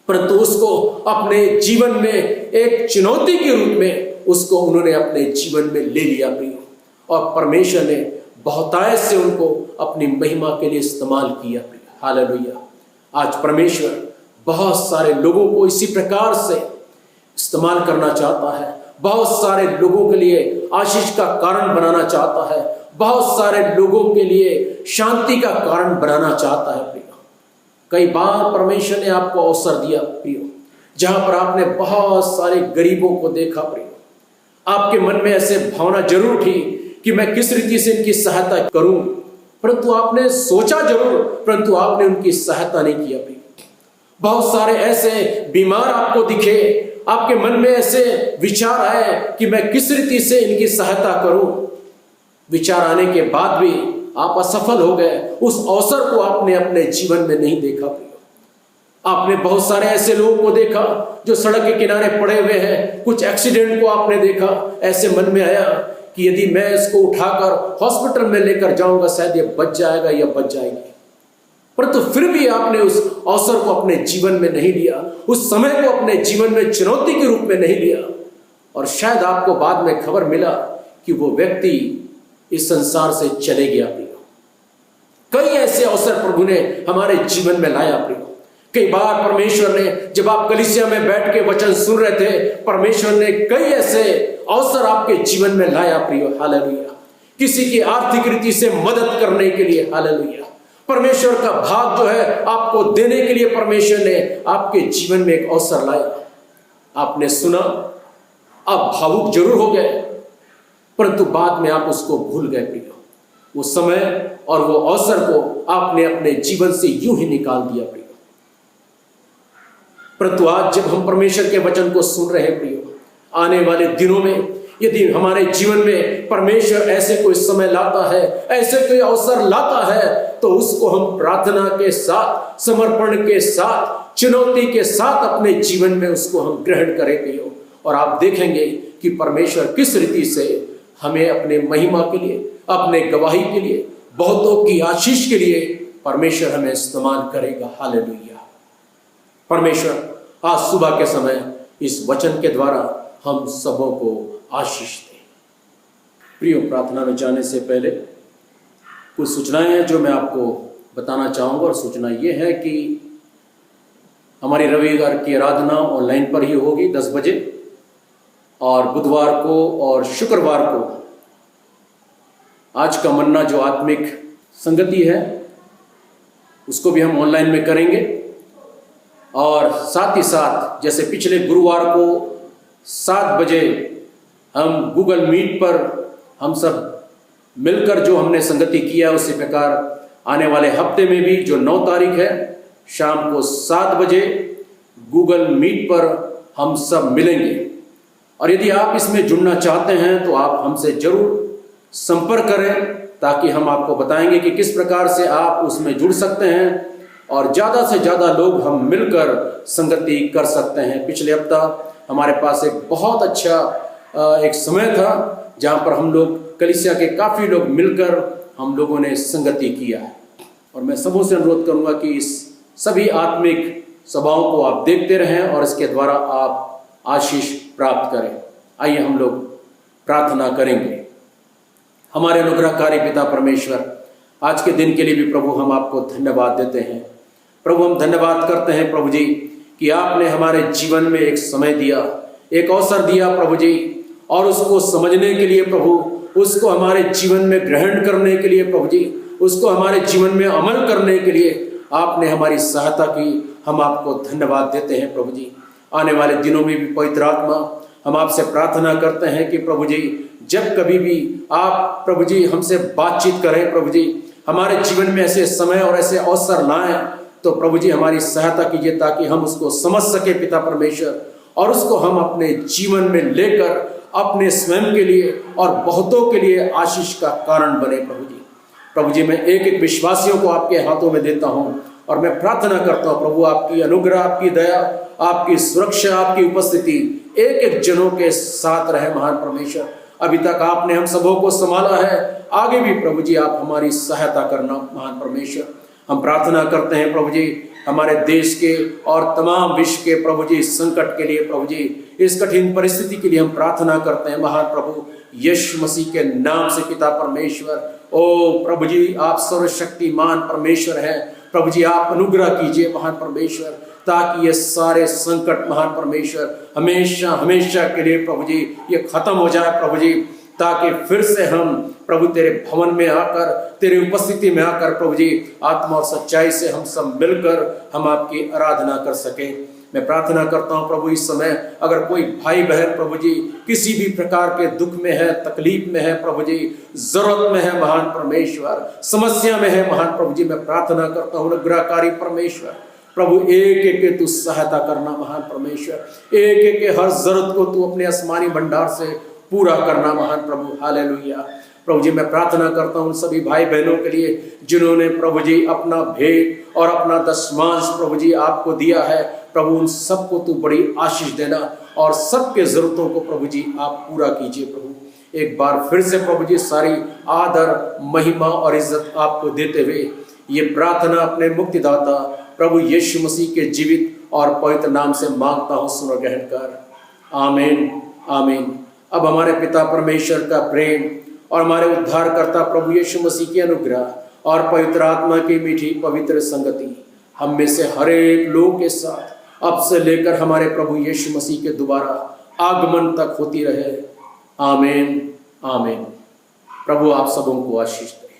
D: परंतु उसको अपने जीवन में एक चुनौती के रूप में उसको उन्होंने अपने जीवन में ले लिया प्रियो, और परमेश्वर ने बहुतायत से उनको अपनी महिमा के लिए इस्तेमाल किया प्रियो। हालेलुया। आज परमेश्वर बहुत सारे लोगों को इसी प्रकार से इस्तेमाल करना चाहता है, बहुत सारे लोगों के लिए आशीष का कारण बनाना चाहता है, बहुत सारे लोगों के लिए शांति का कारण बनाना चाहता है प्रियो। कई बार परमेश्वर ने आपको अवसर दिया प्रियो, जहां पर आपने बहुत सारे गरीबों को देखा प्रियो, आपके मन में ऐसे भावना जरूर थी कि मैं किस रीति से इनकी सहायता करूं, परंतु आपने सोचा जरूर, परंतु आपने उनकी सहायता नहीं किया प्रियो। बहुत सारे ऐसे बीमार आपको दिखे, आपके मन में ऐसे विचार आए कि मैं किस रीति से इनकी सहायता करूं, विचार आने के बाद भी आप असफल हो गए, उस अवसर को आपने अपने जीवन में नहीं देखा प्रियो। आपने बहुत सारे ऐसे लोगों को देखा जो सड़क के किनारे पड़े हुए हैं, कुछ एक्सीडेंट को आपने देखा, ऐसे मन में आया कि यदि मैं इसको उठाकर हॉस्पिटल में लेकर जाऊंगा शायद ये बच जाएगा या बच जाएगी, परंतु फिर भी आपने उस अवसर को अपने जीवन में नहीं लिया, उस समय को अपने जीवन में चुनौती के रूप में नहीं लिया, और शायद आपको बाद में खबर मिला कि वो व्यक्ति इस संसार से चले गया प्रियो। कई ऐसे अवसर प्रभु ने हमारे जीवन में लाया प्रियो। कई बार परमेश्वर ने, जब आप कलीसिया में बैठ के वचन सुन रहे थे, परमेश्वर ने कई ऐसे अवसर आपके जीवन में लाया प्रियो। हालेलुया। किसी की आर्थिक रीति से मदद करने के लिए, हालेलुया, परमेश्वर का भाग जो है आपको देने के लिए परमेश्वर ने आपके जीवन में एक अवसर लाया। आपने सुना, आप भावुक जरूर हो गए, परंतु बाद में आप उसको भूल गए प्रियो। वो समय और वो अवसर को आपने अपने जीवन से यूं ही निकाल दिया प्रियो। परंतु आज जब हम परमेश्वर के वचन को सुन रहे हैं प्रियो, आने वाले दिनों में यदि हमारे जीवन में परमेश्वर ऐसे कोई समय लाता है, ऐसे कोई अवसर लाता है, तो उसको हम प्रार्थना के साथ, समर्पण के साथ, चुनौती के साथ अपने जीवन में उसको हम ग्रहण करें प्रियो। और आप देखेंगे कि परमेश्वर किस रीति से हमें अपने महिमा के लिए, अपने गवाही के लिए, बहुतों की आशीष के लिए परमेश्वर हमें इस्तेमाल करेगा। हालेलुया। परमेश्वर आज सुबह के समय इस वचन के द्वारा हम सबों को आशीष दे। प्रिय, प्रार्थना में जाने से पहले कुछ सूचनाएं हैं जो मैं आपको बताना चाहूँगा, और सूचना ये है कि हमारी रविवार की आराधना ऑनलाइन पर ही होगी 10 बजे, और बुधवार को और शुक्रवार को आज का मन्ना जो आत्मिक संगति है उसको भी हम ऑनलाइन में करेंगे। और साथ ही साथ जैसे पिछले गुरुवार को 7 बजे हम गूगल मीट पर हम सब मिलकर जो हमने संगति किया, उसी प्रकार आने वाले हफ्ते में भी जो 9 तारीख है शाम को 7 बजे गूगल मीट पर हम सब मिलेंगे। और यदि आप इसमें जुड़ना चाहते हैं तो आप हमसे जरूर संपर्क करें, ताकि हम आपको बताएंगे कि किस प्रकार से आप उसमें जुड़ सकते हैं और ज़्यादा से ज़्यादा लोग हम मिलकर संगति कर सकते हैं। पिछले हफ्ता हमारे पास एक बहुत अच्छा एक समय था जहाँ पर हम लोग कलीसिया के काफ़ी लोग मिलकर हम लोगों ने संगति किया है। और मैं सबों से अनुरोध करूँगा कि इस सभी आत्मिक सभाओं को आप देखते रहें और इसके द्वारा आप आशीष प्राप्त करें। आइए हम लोग प्रार्थना करेंगे। हमारे अनुग्रहकारी पिता परमेश्वर, आज के दिन के लिए भी प्रभु हम आपको धन्यवाद देते हैं। प्रभु हम धन्यवाद करते हैं प्रभु जी कि आपने हमारे जीवन में एक समय दिया, एक अवसर दिया प्रभु जी, और उसको समझने के लिए प्रभु, उसको हमारे जीवन में ग्रहण करने के लिए प्रभु जी, उसको हमारे जीवन में अमल करने के लिए आपने हमारी सहायता की हम आपको धन्यवाद देते हैं प्रभु जी। आने वाले दिनों में भी पवित्र आत्मा, हम आपसे प्रार्थना करते हैं कि प्रभु जी जब कभी भी आप प्रभु जी हमसे बातचीत करें प्रभु जी, हमारे जीवन में ऐसे समय और ऐसे अवसर लाएं, तो प्रभु जी हमारी सहायता कीजिए ताकि हम उसको समझ सके पिता परमेश्वर, और उसको हम अपने जीवन में लेकर अपने स्वयं के लिए और बहुतों के लिए आशीष का कारण बने प्रभु जी। प्रभु जी मैं एक एक विश्वासियों को आपके हाथों में देता हूं और मैं प्रार्थना करता हूं प्रभु आपकी अनुग्रह, आपकी दया, आपकी सुरक्षा, आपकी उपस्थिति एक एक जनों के साथ रहे महान परमेश्वर। अभी तक आपने हम सबों को संभाला है, आगे भी प्रभु जी आप हमारी सहायता करना महान परमेश्वर। हम प्रार्थना करते हैं प्रभु जी हमारे देश के और तमाम विश्व के प्रभु जी संकट के लिए, प्रभु जी इस कठिन परिस्थिति के लिए हम प्रार्थना करते हैं महान प्रभु यीशु मसीह के नाम से पिता परमेश्वर। ओ प्रभु जी आप सर्वशक्तिमान परमेश्वर हैं, प्रभु जी आप अनुग्रह कीजिए महान परमेश्वर, ताकि ये सारे संकट महान परमेश्वर हमेशा हमेशा के लिए प्रभु जी ये खत्म हो जाए प्रभु जी, ताकि फिर से हम प्रभु तेरे भवन में आकर, तेरी उपस्थिति में आकर प्रभु जी आत्मा और सच्चाई से हम सब मिलकर हम आपकी आराधना कर सके। मैं प्रार्थना करता हूं प्रभु इस समय अगर कोई भाई बहन प्रभु जी किसी भी प्रकार के दुख में है, तकलीफ में है प्रभु जी, जरूरत में है महान परमेश्वर, समस्या में है महान प्रभु जी, मैं प्रार्थना करता हूं अनुग्रहकारी परमेश्वर प्रभु एक एक के तू सहायता करना महान परमेश्वर, एक एक के हर जरूरत को तू अपने आसमानी भंडार से पूरा करना महान प्रभु। हालेलुया। प्रभु जी मैं प्रार्थना करता हूँ सभी भाई बहनों के लिए जिन्होंने प्रभु जी अपना भेंट और अपना दशमांश प्रभु जी आपको दिया है, प्रभु उन सबको तू बड़ी आशीष देना और सबके जरूरतों को प्रभु जी आप पूरा कीजिए प्रभु। एक बार फिर से प्रभु जी सारी आदर, महिमा और इज्जत आपको देते हुए ये प्रार्थना अपने मुक्तिदाता प्रभु यीशु मसीह के जीवित और पवित्र नाम से मांगता हूँ, सुनो ग्रहण कर। आमीन आमीन। अब हमारे पिता परमेश्वर का प्रेम और हमारे उद्धारकर्ता प्रभु यीशु मसीह की अनुग्रह और पवित्र आत्मा की मीठी पवित्र संगति हम में से हर एक लोग के साथ अब से लेकर हमारे प्रभु यीशु मसीह के दोबारा आगमन तक होती रहे। आमीन आमीन। प्रभु आप सबों को आशीष दे।